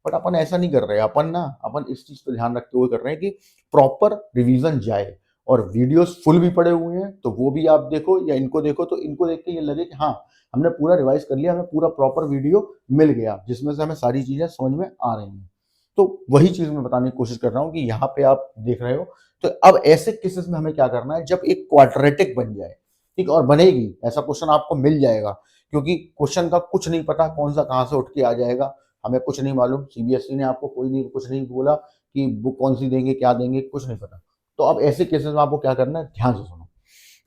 बट अपन ऐसा नहीं कर रहे, अपन इस चीज पे ध्यान रखते हुए कर रहे हैं कि प्रॉपर रिवीजन जाए, और वीडियोस फुल भी पड़े हुए हैं तो वो भी आप देखो, या इनको देखो तो इनको देख के ये लगे कि हाँ हमने पूरा रिवाइज कर लिया, हमें पूरा प्रॉपर वीडियो मिल गया जिसमें से हमें सारी चीजें समझ में आ रही हैं। तो वही चीज मैं बताने की कोशिश कर रहा हूँ कि यहाँ पे आप देख रहे हो। तो अब ऐसे केसेस में हमें क्या करना है, जब एक क्वाड्रेटिक बन जाए, ठीक, और बनेगी, ऐसा क्वेश्चन आपको मिल जाएगा, क्योंकि क्वेश्चन का कुछ नहीं पता कौन सा कहाँ से उठ के आ जाएगा, हमें कुछ नहीं मालूम, सीबीएसई ने आपको कुछ नहीं बोला कि बुक कौन सी देंगे, क्या देंगे, कुछ नहीं पता। तो अब ऐसे केसेस में आपको क्या करना है, ध्यान से सुनो।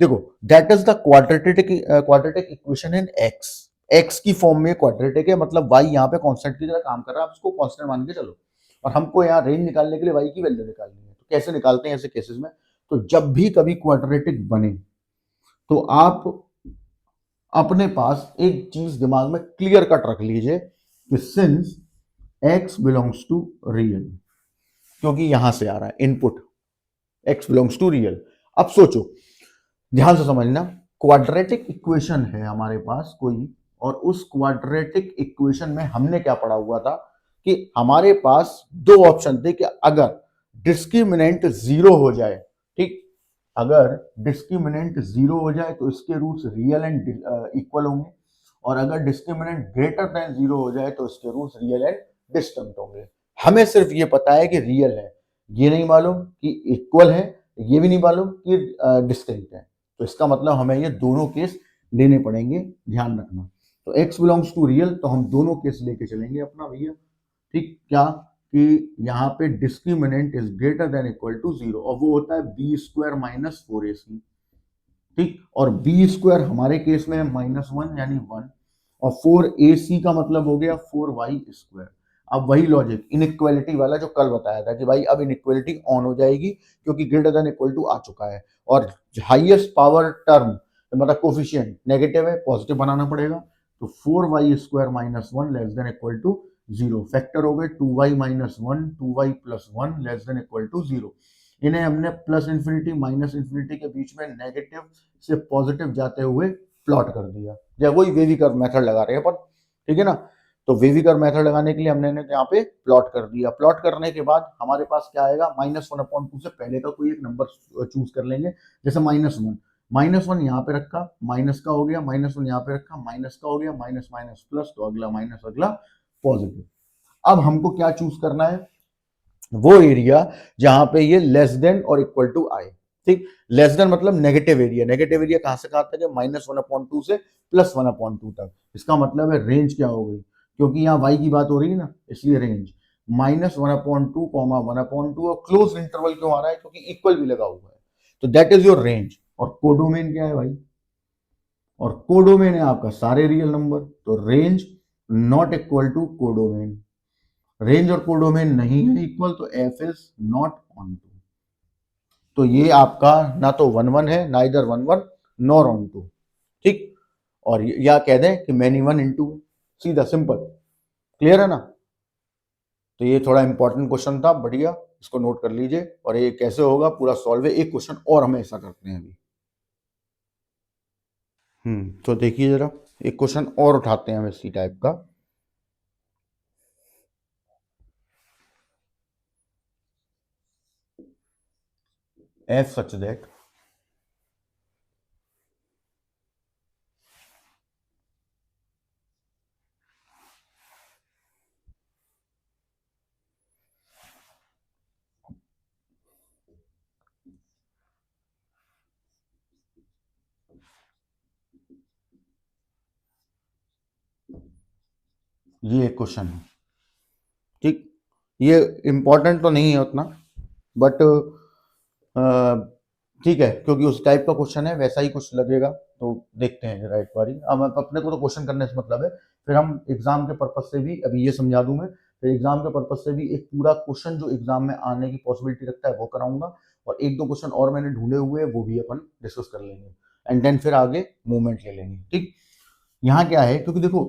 देखो, that is the quadratic equation in x, x की फॉर्म में क्वाड्रेटिक है, मतलब वाई यहाँ पे कांस्टेंट की तरह काम कर रहा है, आप उसको कांस्टेंट मान के चलो, और हमको यहाँ रेंज निकालने के लिए वाई की वैल्यू निकालनी है। तो कैसे निकालते हैं ऐसे केसेस में, तो जब भी कभी क्वाड्रेटिक बने तो आप अपने पास एक चीज दिमाग में क्लियर कट रख लीजिए कि since x belongs to real, क्योंकि यहां से आ रहा है input, x belongs to real. अब सोचो, ध्यान से समझना, क्वाड्रेटिक इक्वेशन है हमारे पास कोई, और उस क्वाड्रेटिक इक्वेशन में हमने क्या पढ़ा हुआ था कि हमारे पास दो ऑप्शन थे कि अगर डिस्क्रिमिनेंट जीरो हो जाए, ठीक, अगर डिस्क्रिमिनेंट जीरो हो जाए तो इसके रूट्स रियल एंड इक्वल होंगे, और अगर डिस्क्रिमिनेंट ग्रेटर देन जीरो हो जाए तो इसके रूट्स रियल एंड डिस्टिंक्ट होंगे। हमें सिर्फ ये पता है कि रियल है, ये नहीं मालूम कि इक्वल है, ये भी नहीं मालूम कि डिस्टिंक्ट है। तो इसका मतलब हमें ये दोनों केस लेने पड़ेंगे, ध्यान रखना। तो x बिलोंग्स टू रियल, तो हम दोनों केस लेके चलेंगे अपना भैया। ठीक, क्या कि यहाँ पे discriminant is greater than equal to zero, और वो होता है बी स्क्वायर माइनस 4ac। ठीक, और बी स्क्वायर हमारे केस में -1 यानी 1, और 4ac का मतलब हो गया 4y²। अब वही लॉजिक इनइक्वालिटी वाला जो कल बताया था कि भाई अब इनइक्वालिटी ऑन हो जाएगी क्योंकि ग्रेटर देन इक्वल टू आ चुका है, और हाईएस्ट पावर टर्म मतलब कोफिशिएंट नेगेटिव है, पॉजिटिव बनाना पड़ेगा। तो 4y square minus 1 less than equal to 0। Factor हो गए 2y minus 1, 2y plus 1 less than equal to 0। इन्हें हमने प्लस इंफिनिटी माइनस इंफिनिटी के बीच में नेगेटिव से पॉजिटिव जाते हुए प्लॉट कर दिया। या वही वेवी कर्व मेथड लगा रहे हैं अपन, ठीक है ना। तो वेवी कर्व मेथड लगाने के लिए हमने यहाँ पे प्लॉट कर दिया। प्लॉट करने के बाद हमारे पास क्या आएगा, -1/2 से पहले का कोई एक नंबर चूज कर लेंगे, जैसे -1। -1 यहाँ पे रखा, माइनस का हो गया, -1 यहाँ पे रखा, माइनस का हो गया, माइनस माइनस प्लस, तो अगला माइनस, अगला पॉजिटिव। अब हमको क्या चूज करना है, वो एरिया जहां पे ये लेस देन और इक्वल टू आए। ठीक, लेस देन मतलब नेगेटिव एरिया। नेगेटिव एरिया कहां से कहां तक है, -1/2 से +1/2 तक। इसका मतलब है रेंज क्या हो गई, क्योंकि यहाँ y की बात हो रही है ना, इसलिए रेंज -1/2, 1/2। और क्लोज इंटरवल क्यों आ रहा है, क्योंकि इक्वल भी लगा हुआ है, तो दैट इज योर रेंज। और कोडोमेन क्या है भाई, और कोडोमेन है आपका सारे रियल नंबर, तो range not equal to codomain. Range और कोडोमेन नहीं है इक्वल, तो f is not onto. तो ये आपका ना तो 1 1 है, ना इधर 1 1 नॉर ऑन टू। ठीक, और या कह दें कि मैनी 1 इन 2, सीधा सिंपल, क्लियर है ना। तो ये थोड़ा इंपॉर्टेंट क्वेश्चन था, बढ़िया, इसको नोट कर लीजिए। और ये कैसे होगा पूरा सॉल्व है। एक क्वेश्चन और हम ऐसा करते हैं अभी। तो देखिए जरा, एक क्वेश्चन और उठाते हैं हम इसी टाइप का। एफ सच दैट ये एक क्वेश्चन है। ठीक, ये इंपॉर्टेंट तो नहीं है उतना, बट ठीक है, क्योंकि उस टाइप का क्वेश्चन है, वैसा ही कुछ लगेगा। तो देखते हैं जरा एक बारी। अब अपने को तो क्वेश्चन करने से मतलब है, फिर हम एग्जाम के पर्पज से भी, अभी ये समझा दूं मैं, फिर एग्जाम के पर्पज से भी एक पूरा क्वेश्चन जो एग्जाम में आने की पॉसिबिलिटी रखता है वो कराऊंगा। और एक दो क्वेश्चन और मैंने ढूंढे हुए हैं, वो भी अपन डिस्कस कर लेंगे, एंड देन फिर आगे मूवमेंट ले लेंगे। ठीक, यहाँ क्या है, क्योंकि देखो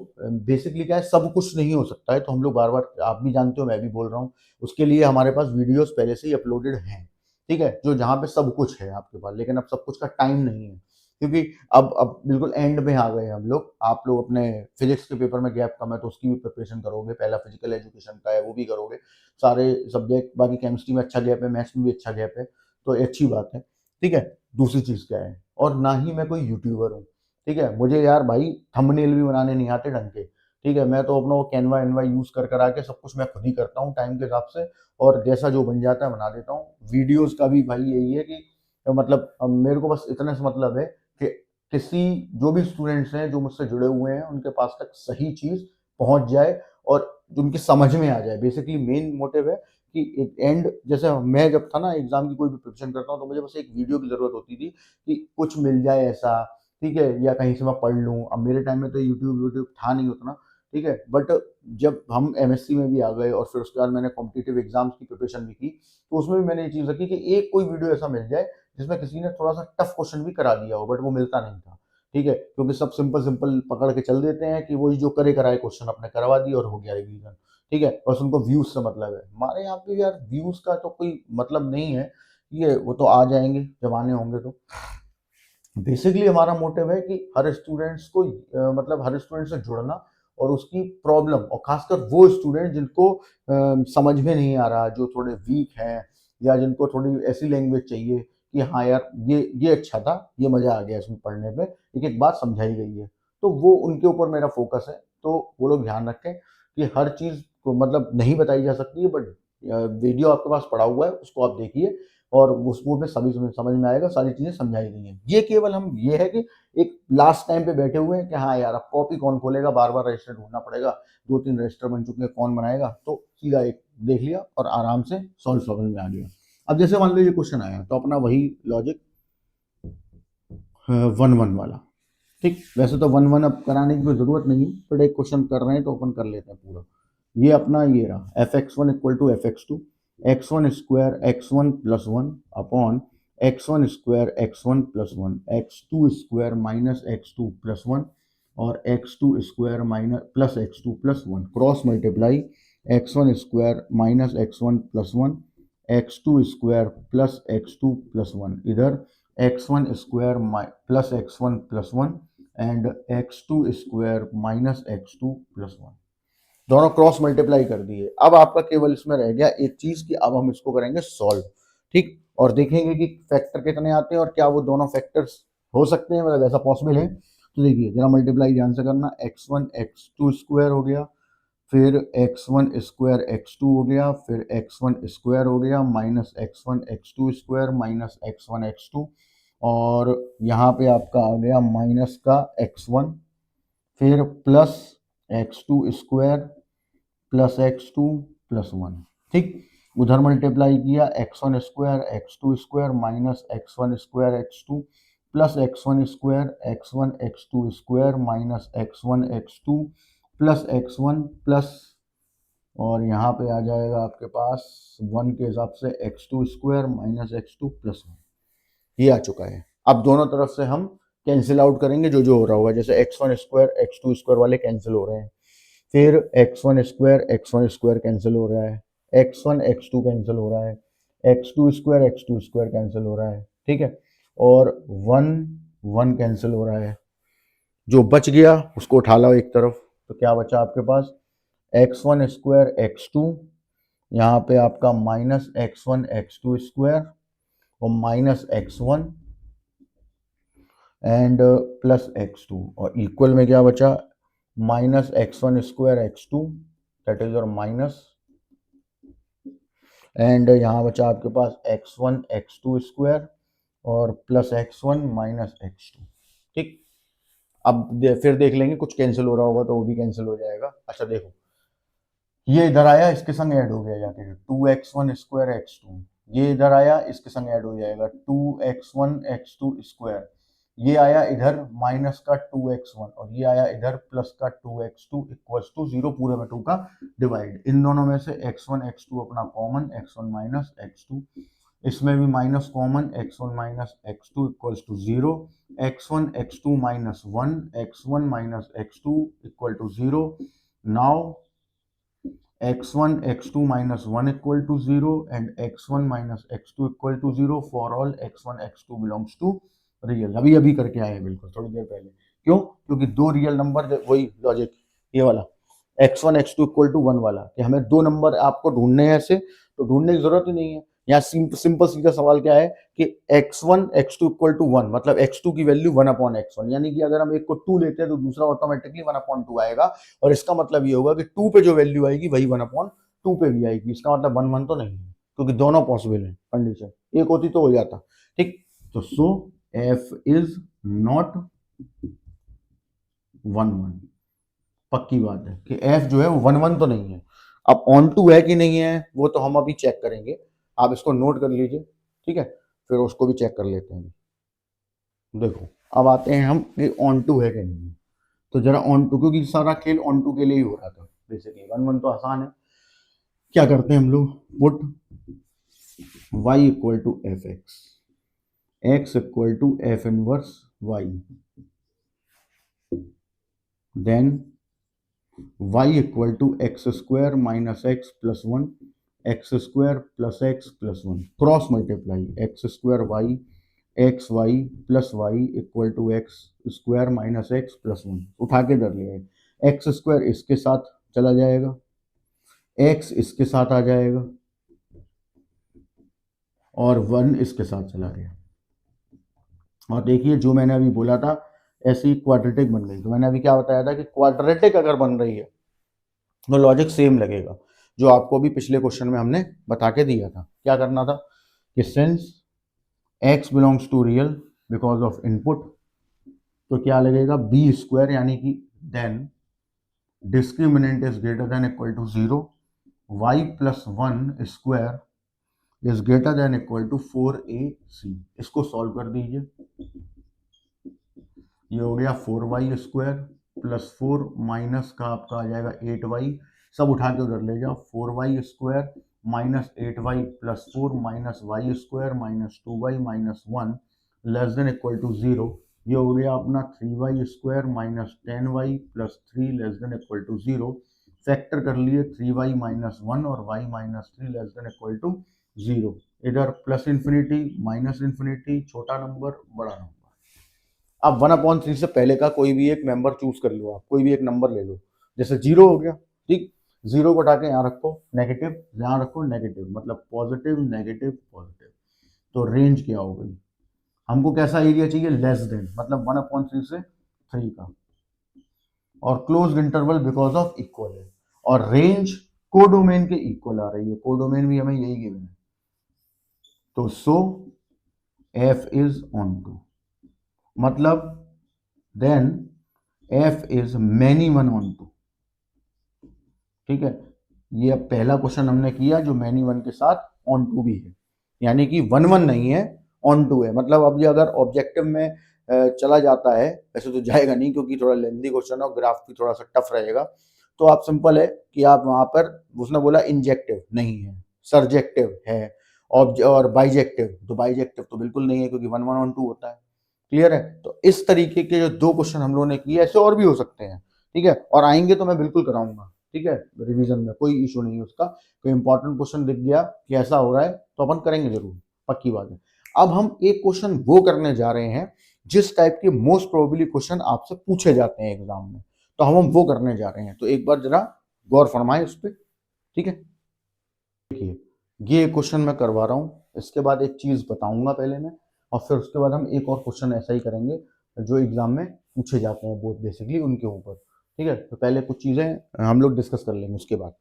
बेसिकली क्या है, सब कुछ नहीं हो सकता है, तो हम लोग बार बार, आप भी जानते हो, मैं भी बोल रहा हूँ, उसके लिए हमारे पास वीडियोस पहले से ही अपलोडेड हैं। ठीक है, जो जहाँ पे सब कुछ है आपके पास, लेकिन अब सब कुछ का टाइम नहीं है, क्योंकि अब बिल्कुल एंड में आ गए हैं हम लोग। आप लोग अपने फिजिक्स के पेपर में गैप कम है, तो उसकी भी प्रिपरेशन करोगे, पहला फिजिकल एजुकेशन का है वो भी करोगे, सारे सब्जेक्ट। बाकी केमिस्ट्री में अच्छा गैप है, मैथ्स में भी अच्छा गैप है, तो अच्छी बात है। ठीक है, दूसरी चीज क्या है, और ना ही मैं कोई यूट्यूबर हूँ। ठीक है, मुझे यार भाई थंबनेल भी बनाने नहीं आते ढंग के। ठीक है, मैं तो अपना वो कैनवा एनवा यूज कर आके सब कुछ मैं खुद ही करता हूँ टाइम के हिसाब से, और जैसा जो बन जाता है बना देता हूँ। वीडियोस का भी भाई यही है कि मतलब अब मेरे को बस इतने से मतलब है कि किसी, जो भी स्टूडेंट्स हैं जो मुझसे जुड़े हुए हैं, उनके पास तक सही चीज पहुंच जाए और उनकी समझ में आ जाए। बेसिकली मेन मोटिव है कि एक एंड, जैसे मैं जब था ना एग्जाम की कोई भी प्रिपरेशन करता हूँ, तो मुझे बस एक वीडियो की जरूरत होती थी कि कुछ मिल जाए ऐसा, ठीक है, या कहीं से मैं पढ़ लूँ। अब मेरे टाइम में तो यूट्यूब था नहीं उतना, ठीक है, बट जब हम एमएससी में भी आ गए और फिर उसके बाद मैंने कॉम्पिटिटिव एग्जाम्स की प्रिपरेशन भी की, तो उसमें भी मैंने ये चीज़ रखी कि एक कोई वीडियो ऐसा मिल जाए जिसमें किसी ने थोड़ा सा टफ क्वेश्चन भी करा दिया हो, बट वो मिलता नहीं था। ठीक है, क्योंकि सब सिंपल सिंपल पकड़ के चल देते हैं कि वही जो करे कराए क्वेश्चन अपने करवा दिए और हो गया रिवीजन। ठीक है, बस उनको व्यूज से मतलब है। हमारे यहाँ पे यार व्यूज का तो कोई मतलब नहीं है, ये वो तो आ जाएंगे जब आने होंगे। तो बेसिकली हमारा मोटिव है कि हर स्टूडेंट्स को मतलब हर स्टूडेंट से जुड़ना, और उसकी प्रॉब्लम, और खासकर वो स्टूडेंट जिनको समझ में नहीं आ रहा, जो थोड़े वीक हैं, या जिनको थोड़ी ऐसी लैंग्वेज चाहिए कि हाँ यार ये अच्छा था, ये मजा आ गया इसमें पढ़ने में, एक बात समझाई गई है, तो वो उनके ऊपर मेरा फोकस है। तो वो लोग ध्यान रखें कि हर चीज को मतलब नहीं बताई जा सकती है, बट वीडियो आपके पास पड़ा हुआ है, उसको आप देखिए, और उसको में सभी समझ में आएगा, सारी चीजें समझाई गई हैं। ये केवल हम ये है कि एक लास्ट टाइम पे बैठे हुए हैं कि हाँ यार अब कॉपी कौन खोलेगा, बार बार रजिस्टर ढूंढना पड़ेगा, 2 3 रजिस्टर बन चुके हैं, कौन बनाएगा, तो सीधा एक देख लिया और आराम से सॉल्व समझ में आ गया। अब जैसे मान लो ये क्वेश्चन आया, तो अपना वही लॉजिक 1 1 वाला। ठीक, वैसे तो 1 1 अब कराने की कोई जरूरत नहीं है, बट एक क्वेश्चन कर रहे हैं तो अपन कर लेते हैं पूरा। ये अपना ये रहा, f x one equal to f x two, x1 square x1 plus 1 upon x1 square x1 plus one, x2 square minus x2 plus one और x2 square minus plus x2 plus one, cross multiply x1 square minus x1 plus one, x2 square plus x2 plus one, इधर x1 square plus x1 plus one and x2 square minus x2 plus one, दोनों cross multiply कर दिए। अब आपका केवल इसमें रह गया एक चीज कि अब हम इसको करेंगे सॉल्व, ठीक, और देखेंगे कि फैक्टर कितने आते हैं और क्या वो दोनों फैक्टर्स हो सकते हैं, मतलब ऐसा पॉसिबल है। तो देखिए जरा मल्टीप्लाई ध्यान से करना, x1 x2 स्क्वायर हो गया, फिर x1 स्क्वायर x2 हो गया, फिर x1 स्क्वायर हो गया minus x1 x2 square minus x1 x2, और यहाँ पे आपका आ गया माइनस का x1, फिर plus x2 square plus x2 plus one, ठीक, उधर मल्टीप्लाई किया x1 square x2 square minus x1 square x2 plus x1 square x1 x2 square minus x1 x2 plus x1 plus, और यहाँ पे आ जाएगा आपके पास वन के हिसाब से x2 square minus x2 plus one, ये आ चुका है। अब दोनों तरफ से हम कैंसिल आउट करेंगे जो जो हो रहा होगा, जैसे x1 स्क्वायर x2 स्क्वायर वाले कैंसिल हो रहे हैं, फिर x1 स्क्वायर कैंसिल हो रहा है, x1 x2 कैंसिल हो रहा है, x2 स्क्वायर कैंसिल हो रहा है, ठीक है, और 1 1 कैंसिल हो रहा है, जो बच गया उसको उठा लो एक तरफ, तो क्या बचा आपके पास x1 स्क्वायर x2, यहाँ पे आपका माइनस x1 x2 स्क्वायर और minus x1 and plus x2, और इक्वल में क्या बचा minus x1 square x2 that is और माइनस, एंड यहाँ बचा आपके पास x1 x2 स्क्वायर और प्लस x1 माइनस x2, ठीक। अब फिर देख लेंगे कुछ कैंसिल हो रहा होगा तो वो भी कैंसिल हो जाएगा। अच्छा देखो ये इधर आया इसके संग ऐड हो गया जाके 2x1 स्क्वायर x2, ये इधर आया इसके संग ऐड हो जाएगा 2x1 x2 स्क्वायर, ये आया इधर माइनस का 2x1 और ये आया इधर प्लस का 2x2 इक्वल्स टू 0, पूरे में 2 का डिवाइड, इन दोनों में से x1 x2 अपना कॉमन, x1 माइनस x2, इसमें भी minus common, x1 minus x2 equals to 0, x1 x2 minus 1, x1 minus x2 equal to 0, now x1 x2 minus 1 equal to 0 and x1 minus x2 equal to 0 for all x1 x2 belongs to real. अभी अभी करके आए हैं बिल्कुल थोड़ी देर पहले, क्यों, क्योंकि दो रियल नंबर, वही लॉजिक ये वाला x1 x2 इक्वल टू 1 वाला, कि हमें दो नंबर आपको ढूंढने हैं ऐसे, तो ढूंढने की जरूरत ही नहीं है। यहाँ सिंपल सीधा सवाल क्या है कि x1 x2 इक्वल टू 1, मतलब x2 की वैल्यू 1 अपॉन x1, यानी कि अगर हम एक को 2 लेते हैं तो दूसरा ऑटोमेटिकली 1 अपॉन 2 आएगा, और इसका मतलब ये होगा कि 2 पे जो वैल्यू आएगी वही 1 अपॉन 2 पे भी आएगी, इसका मतलब 1 1 तो नहीं है, क्योंकि दोनों पॉसिबल है कंडीशन, एक होती तो हो जाता, ठीक। तो सो f इज नॉट 1 1, पक्की बात है कि f जो है वो 1 1 तो नहीं है। अब ऑन टू है कि नहीं है वो तो हम अभी चेक करेंगे, आप इसको नोट कर लीजिए, ठीक है, फिर उसको भी चेक कर लेते हैं। देखो अब आते हैं हम कि ऑन टू है कि नहीं है, तो जरा ऑन टू, क्योंकि सारा खेल ऑन टू के लिए ही हो रहा था बेसिकली, 1 1 तो आसान है। क्या करते हैं हम लोग, put y equal to f x equal to f inverse y, then y equal to x square minus x plus one, x square plus x plus one, cross multiply x square y x y plus y equal to x square minus x plus one, उठा के धर लिया है, x square इसके साथ चला जाएगा, x इसके साथ आ जाएगा और वन इसके साथ चला गया, और देखिए जो मैंने अभी बोला था ऐसी क्वाड्रेटिक बन गई, तो मैंने अभी क्या बताया था कि क्वाड्रेटिक अगर बन रही है तो लॉजिक सेम लगेगा, जो आपको भी पिछले क्वेश्चन में हमने बता के दिया था। क्या करना था कि since x belongs to real because of input, तो क्या लगेगा बी स्क्वायर, यानी कि then discriminant is greater than equal to 0, y plus 1 square is greater than equal to 4ac, इसको सॉल्व कर दीजिए, ये हो गया 4y स्क्वायर प्लस 4 माइनस का आपका आ जाएगा 8y, सब उठा के उधर ले जाओ, 4y square minus 8y plus 4 minus y square minus 2y minus 1 less than equal to 0। ये हो गया अपना 3y square minus 10y plus 3 less than equal to 0। Factor कर लिए 3y माइनस 1 और y minus 3 less than equal to 0। इधर plus infinity minus infinity, छोटा number बड़ा नंबर। अब 1/3 से पहले का कोई भी एक मेंबर चूज कर लो, आप कोई भी एक नंबर ले लो, जैसे 0 हो गया, ठीक। 0 को उठा के यहाँ रखो, नेगेटिव यहाँ रखो, नेगेटिव मतलब पॉजिटिव नेगेटिव पॉजिटिव। तो रेंज क्या हो गई, हमको कैसा एरिया चाहिए, लेस देन मतलब 1/3 से 3 का, और close interval because of equal है, और रेंज कोडोमेन के इक्वल आ रही है, कोडोमेन भी हमें यही गिवन है। तो so f is onto, मतलब then f is many one onto, ठीक है। ये अब पहला क्वेश्चन हमने किया जो मैनी वन के साथ ऑन टू भी है, यानी कि 1 1 नहीं है, ऑन टू है। मतलब अब ये अगर ऑब्जेक्टिव में चला जाता है, वैसे तो जाएगा नहीं क्योंकि थोड़ा लेंथी क्वेश्चन और ग्राफ भी थोड़ा सा टफ रहेगा, तो आप सिंपल है कि आप वहां पर, उसने बोला इंजेक्टिव नहीं है, सर्जेक्टिव है, और बाइजेक्टिव, तो बाइजेक्टिव तो बिल्कुल नहीं है क्योंकि 1 1 ऑन टू होता है। क्लियर है। तो इस तरीके के जो 2 क्वेश्चन हम लोगों ने किए, ऐसे और भी हो सकते हैं, ठीक है, और आएंगे तो मैं बिल्कुल कराऊंगा, ठीक है, रिवीजन में कोई इशू नहीं है उसका। कोई इंपॉर्टेंट क्वेश्चन दिख गया कि ऐसा हो रहा है तो अपन करेंगे जरूर, पक्की बात है। अब हम एक क्वेश्चन वो करने जा रहे हैं जिस टाइप के मोस्ट प्रोबेबली क्वेश्चन आपसे पूछे जाते हैं एग्जाम में, तो हम वो करने जा रहे हैं। तो एक बार जरा गौर फरमाएं उस पर, ठीक है। देखिए ये क्वेश्चन मैं करवा रहा हूँ, इसके बाद एक चीज बताऊंगा पहले मैं, और फिर उसके बाद हम एक और क्वेश्चन ऐसा ही करेंगे जो एग्जाम में पूछे जाते हैं बहुत बेसिकली उनके ऊपर, ठीक है। तो पहले कुछ चीजें हम लोग डिस्कस कर लेंगे उसके बाद।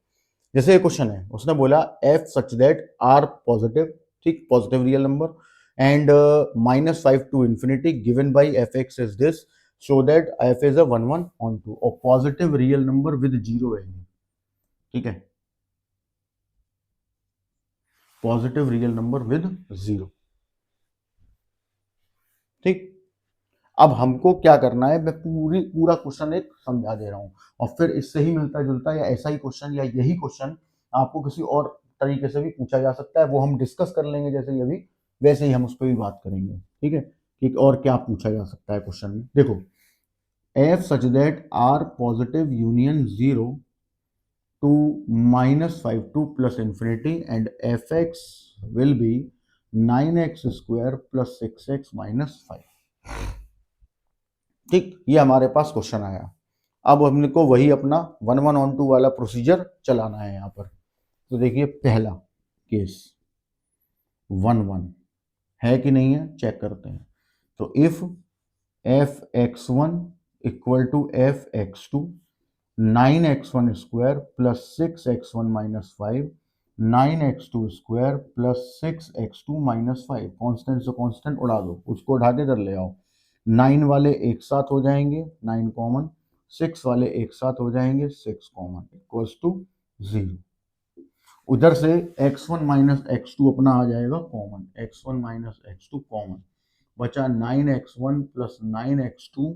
जैसे ये क्वेश्चन है, उसने बोला f such that r positive, ठीक, positive real number, and -5 to infinity given by fx is this, show that f is a 1 1 onto, और positive real number with 0 value, ठीक है, पॉजिटिव रियल नंबर विद 0, ठीक। अब हमको क्या करना है, मैं पूरा क्वेश्चन एक समझा दे रहा हूं, और फिर इससे ही मिलता जुलता या ऐसा ही क्वेश्चन या यही क्वेश्चन आपको किसी और तरीके से भी पूछा जा सकता है, वो हम डिस्कस कर लेंगे जैसे ये अभी, वैसे ही हम उस पर भी बात करेंगे, ठीक है, कि और क्या पूछा जा सकता है क्वेश्चन में। देखो f such that r positive union 0 to -5 to plus infinity and fx will be 9x square plus 6x minus 5, ठीक। ये हमारे पास क्वेश्चन आया। अब हमने को वही अपना 1 1 ऑन 2 वाला प्रोसीजर चलाना है यहाँ पर। तो देखिए पहला केस 1 1 है कि नहीं है, चेक करते हैं। तो if f(x1) equal to f(x2), 9x1 स्क्वायर plus 6x1 minus 5, 9x2 square plus 6x2 minus 5, constant से कॉन्स्टेंट उड़ा दो, उसको उठा के कर ले आओ। 9 वाले एक साथ हो जाएंगे, 9 कॉमन, 6 वाले एक साथ हो जाएंगे, 6 कॉमन, इक्वल्स टू 0। उधर से x1 माइनस x2 अपना आ जाएगा common, x1 minus x2 common, बचा 9x1 plus 9x2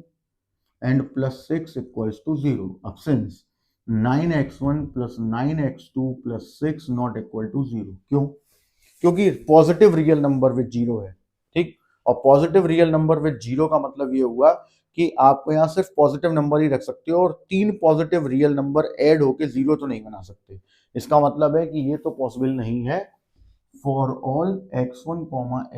and plus 6 equals to 0। अब since 9x1 plus 9x2 plus 6 not equal to 0, क्यों? क्योंकि पॉजिटिव रियल नंबर विद 0 है, ठीक। और पॉजिटिव रियल नंबर विद 0 का मतलब ये हुआ कि आपको यहाँ सिर्फ पॉजिटिव नंबर ही रख सकते हो, और 3 पॉजिटिव रियल नंबर ऐड होके 0 तो नहीं बना सकते। इसका मतलब है कि ये तो पॉसिबल नहीं है for all x1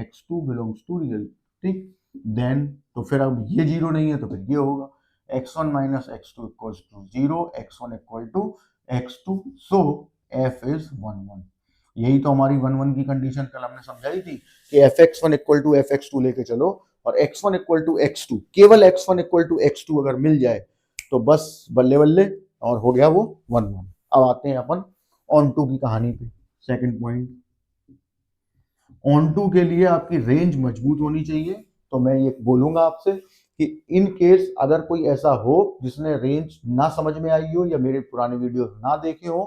x2 belongs to real, ठीक। देन तो फिर अब ये 0 नहीं है तो फिर ये होगा x1 minus x2 equals to 0, x1 equal to x2, so f is 1 1। यही तो हमारी 1 1 की कंडीशन कल हमने समझाई थी कि fx1 इक्वल टू fx2 लेके चलो, और x1 इक्वल टू x2, केवल x1 इक्वल टू x2 अगर मिल जाए तो बस बल्ले बल्ले, और हो गया वो 1 1। अब आते हैं अपन ऑन टू की कहानी पे। सेकंड पॉइंट, ऑन टू के लिए आपकी रेंज मजबूत होनी चाहिए। तो मैं ये बोलूंगा आपसे कि इन केस अगर कोई ऐसा हो जिसने रेंज ना समझ में आई हो या मेरे पुराने वीडियो ना देखे हो,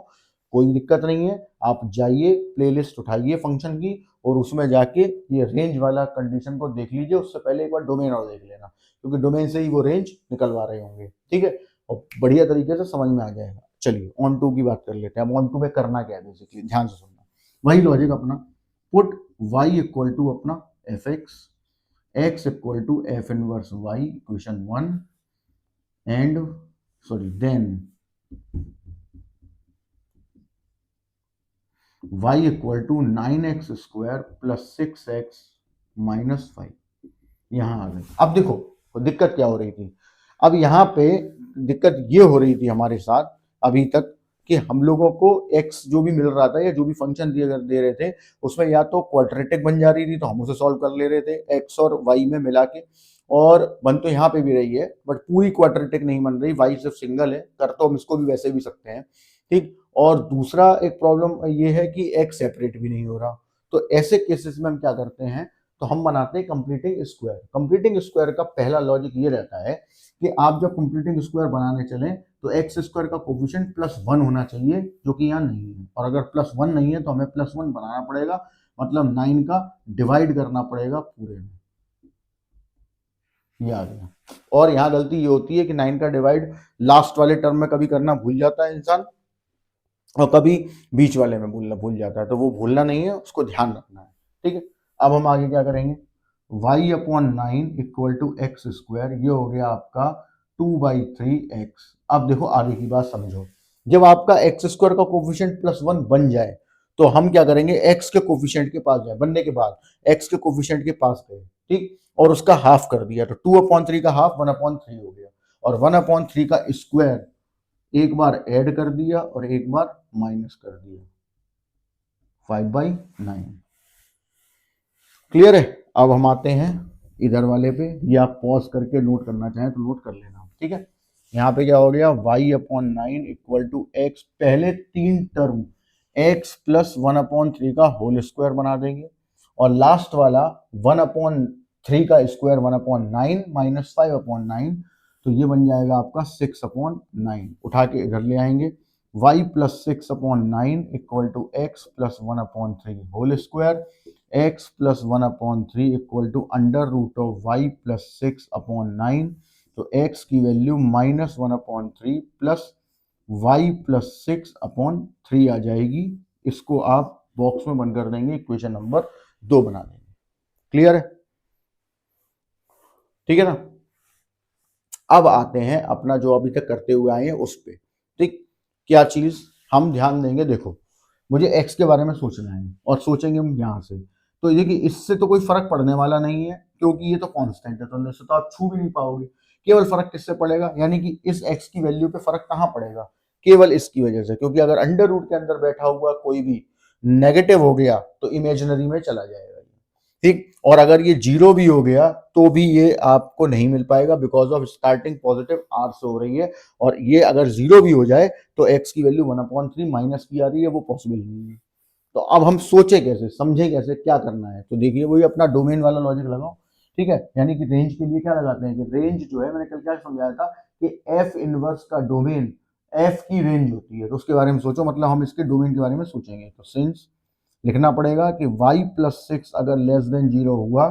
कोई दिक्कत नहीं है, आप जाइए प्लेलिस्ट उठाइए फंक्शन की, और उसमें जाके ये रेंज वाला कंडीशन को देख लीजिए। उससे पहले एक बार डोमेन और देख लेना, क्योंकि डोमेन से ही वो रेंज निकलवा रहे होंगे, ठीक है, और बढ़िया तरीके से समझ में आ जाएगा। चलिए ऑन टू की बात कर लेते हैं। अब ऑन टू में करना क्या है बेसिकली, ध्यान से सुनना। वही लॉजिक अपना, पुट y इक्वल टू अपना f x equal to f inverse y, equation 1, and then y equal to 9x square plus 6x minus 5। यहां आ गए। अब देखो दिक्कत क्या हो रही थी, अब यहाँ पे दिक्कत ये हो रही थी हमारे साथ अभी तक कि हम लोगों को x जो भी मिल रहा था या जो भी फंक्शन दे रहे थे उसमें या तो क्वाड्रेटिक बन जा रही थी तो हम उसे सॉल्व कर ले रहे थे x और y में मिला के, और बन तो यहाँ पे भी रही है बट पूरी क्वाड्रेटिक नहीं बन रही, y सिर्फ सिंगल है, कर तो हम इसको भी वैसे भी सकते हैं, ठीक। और दूसरा एक प्रॉब्लम ये है कि x सेपरेट भी नहीं हो रहा, तो ऐसे केसेस में हम क्या करते हैं, तो हम बनाते हैं कंप्लीटिंग स्क्वायर। कंप्लीटिंग स्क्वायर का पहला लॉजिक ये रहता है कि आप जब कंप्लीटिंग स्क्वायर बनाने चलें तो एक्स स्क्वायर का कोफिशिएंट +1 होना चाहिए, जो कि यहाँ नहीं है, और अगर +1 नहीं है तो हमें +1 बनाना पड़ेगा, मतलब 9 का डिवाइड करना पड़ेगा पूरे में। ये आ गया। और यहाँ गलती ये होती है कि 9 का डिवाइड लास्ट वाले टर्म में कभी करना भूल जाता है इंसान, और कभी बीच वाले में भूल जाता है, तो वो भूलना नहीं है, उसको ध्यान रखना है, ठीक है। अब हम आगे क्या करेंगे, y/9 equal to x square, ये हो गया आपका 2/3x। अब देखो आगे की बात समझो, जब आपका एक्स स्क्वायर का कोफिशिएंट +1 बन जाए तो हम क्या करेंगे, एक्स के कोफिशिएंट के पास जाए, बनने के बाद एक्स के कोफिशिएंट के पास गए, ठीक, और उसका हाफ कर दिया, तो 2/3 का हाफ 1/3 हो गया, और 1/3 का स्क्वायर एक बार ऐड कर दिया और एक बार माइनस कर दिया, 5/9। क्लियर है। अब हम आते हैं इधर वाले पे, ये आप पॉज करके नोट करना चाहें तो नोट कर लेना, ठीक है। यहाँ पे क्या हो गया, y/9 इक्वल टू एक्स, पहले 3 टर्म x प्लस 1/3 का होल स्क्वायर बना देंगे, और लास्ट वाला 1/3 का स्क्वायर 1/9 माइनस 5/9, तो ये बन जाएगा आपका 6/9, उठा के इधर ले आएंगे, y plus 6/9 equal to x plus 1/3 whole square, x plus 1/3 equal to under root of y plus 6/9, तो x की वैल्यू -1/3 प्लस y प्लस 6/3 आ जाएगी। इसको आप बॉक्स में बंद कर देंगे, इक्वेशन नंबर 2 बना देंगे। क्लियर है, ठीक है ना। अब आते हैं अपना जो अभी तक करते हुए आए हैं उस पे, ठीक। क्या चीज हम ध्यान देंगे, देखो मुझे x के बारे में सोचना है और सोचेंगे हम यहां से, तो देखिए इससे तो कोई फर्क पड़ने वाला नहीं है क्योंकि ये तो कांस्टेंट है, तो इससे तो आप छू भी नहीं पाओगे। केवल फर्क किससे पड़ेगा, यानी कि इस x की वैल्यू पे फर्क कहां पड़ेगा, केवल इसकी वजह से, क्योंकि अगर अंडर रूट के अंदर बैठा हुआ कोई भी नेगेटिव हो गया तो इमेजिनरी में चला जाएगा, ठीक। और अगर ये 0 भी हो गया तो भी ये आपको नहीं मिल पाएगा, because of starting positive r से हो रही है, और ये अगर 0 भी हो जाए तो x की वैल्यू 1/3 माइनस की आ रही है, वो पॉसिबल नहीं है। तो अब हम सोचे कैसे, समझे कैसे, क्या करना है, तो देखिए वही अपना डोमेन वाला लॉजिक लगाओ, ठीक है। यानी कि रेंज के लिए क्या लगाते हैं कि रेंज जो है, मैंने कल क्या समझाया था कि f इनवर्स का डोमेन f की रेंज होती है, तो उसके बारे में सोचो, मतलब हम इसके डोमेन के बारे में सोचेंगे, तो सिंस लिखना पड़ेगा कि y प्लस 6 अगर लेस देन 0 हुआ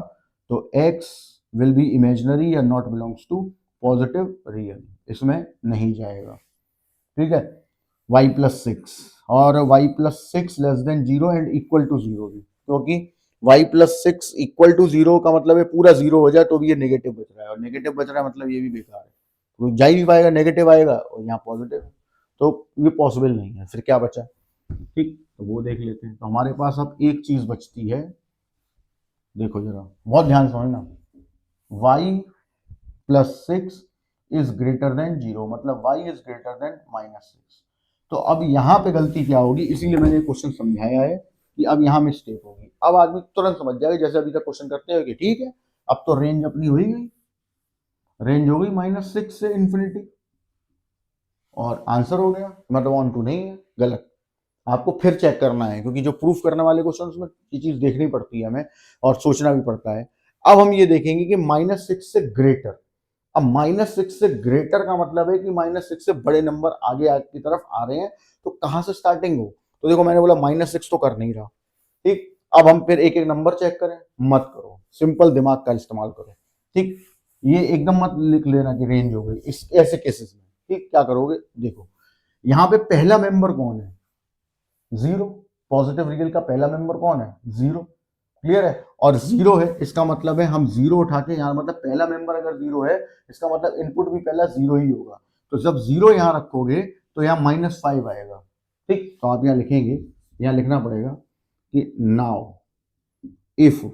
तो x विल बी इमेजिनरी या not belongs to positive real, इसमें नहीं जाएगा, ठीक है। y प्लस 6 और y plus 6 less than 0 and equal to 0 भी, क्योंकि y प्लस 6 इक्वल टू 0 का मतलब है पूरा 0 हो जाए तो भी ये नेगेटिव बच रहा है, और नेगेटिव बच रहा है मतलब ये भी बेकार है, तो जा ही नहीं पाएगा, नेगेटिव आएगा और यहाँ पॉजिटिव, तो ये पॉसिबल नहीं है, फिर क्या बचा, ठीक, तो वो देख लेते हैं। तो हमारे पास अब एक चीज बचती है, देखो जरा बहुत ध्यान समझना, y plus 6 is greater than 0, मतलब y इज ग्रेटर देन -6। तो अब यहाँ पे गलती क्या होगी, इसीलिए मैंने क्वेश्चन समझाया है कि अब यहाँ मिस्टेक होगी। अब आदमी तुरंत समझ जाएगा, जैसे अभी तक क्वेश्चन करते हैं कि ठीक है अब तो रेंज अपनी हो ही गई, रेंज हो गई -6 से इंफिनिटी, और आंसर हो गया, मतलब 1 2 नहीं है, गलत। आपको फिर चेक करना है, क्योंकि जो प्रूफ करने वाले क्वेश्चन में ये चीज देखनी पड़ती है हमें और सोचना भी पड़ता है। अब हम ये देखेंगे कि -6 से ग्रेटर, अब -6 से ग्रेटर का मतलब है कि -6 से बड़े नंबर आगे की तरफ आ रहे हैं, तो कहां से स्टार्टिंग हो, तो देखो मैंने बोला -6 तो कर नहीं रहा, ठीक। अब हम फिर एक एक नंबर चेक करें, मत करो, सिंपल दिमाग का इस्तेमाल करो, ठीक। ये एकदम मत लिख लेना कि रेंज हो गई, इस ऐसे केसेस में, ठीक। क्या करोगे, देखो यहाँ पे पहला मेंबर कौन है, 0, पॉजिटिव रियल का पहला मेंबर कौन है? 0। क्लियर है? और 0 है, इसका मतलब है हम 0 उठा के यहाँ, मतलब पहला मेंबर अगर 0 है इसका मतलब इनपुट भी पहला 0 ही होगा। तो जब 0 यहाँ रखोगे तो यहाँ -5 आएगा। ठीक, तो आप यहाँ लिखेंगे, यहाँ लिखना पड़ेगा कि now if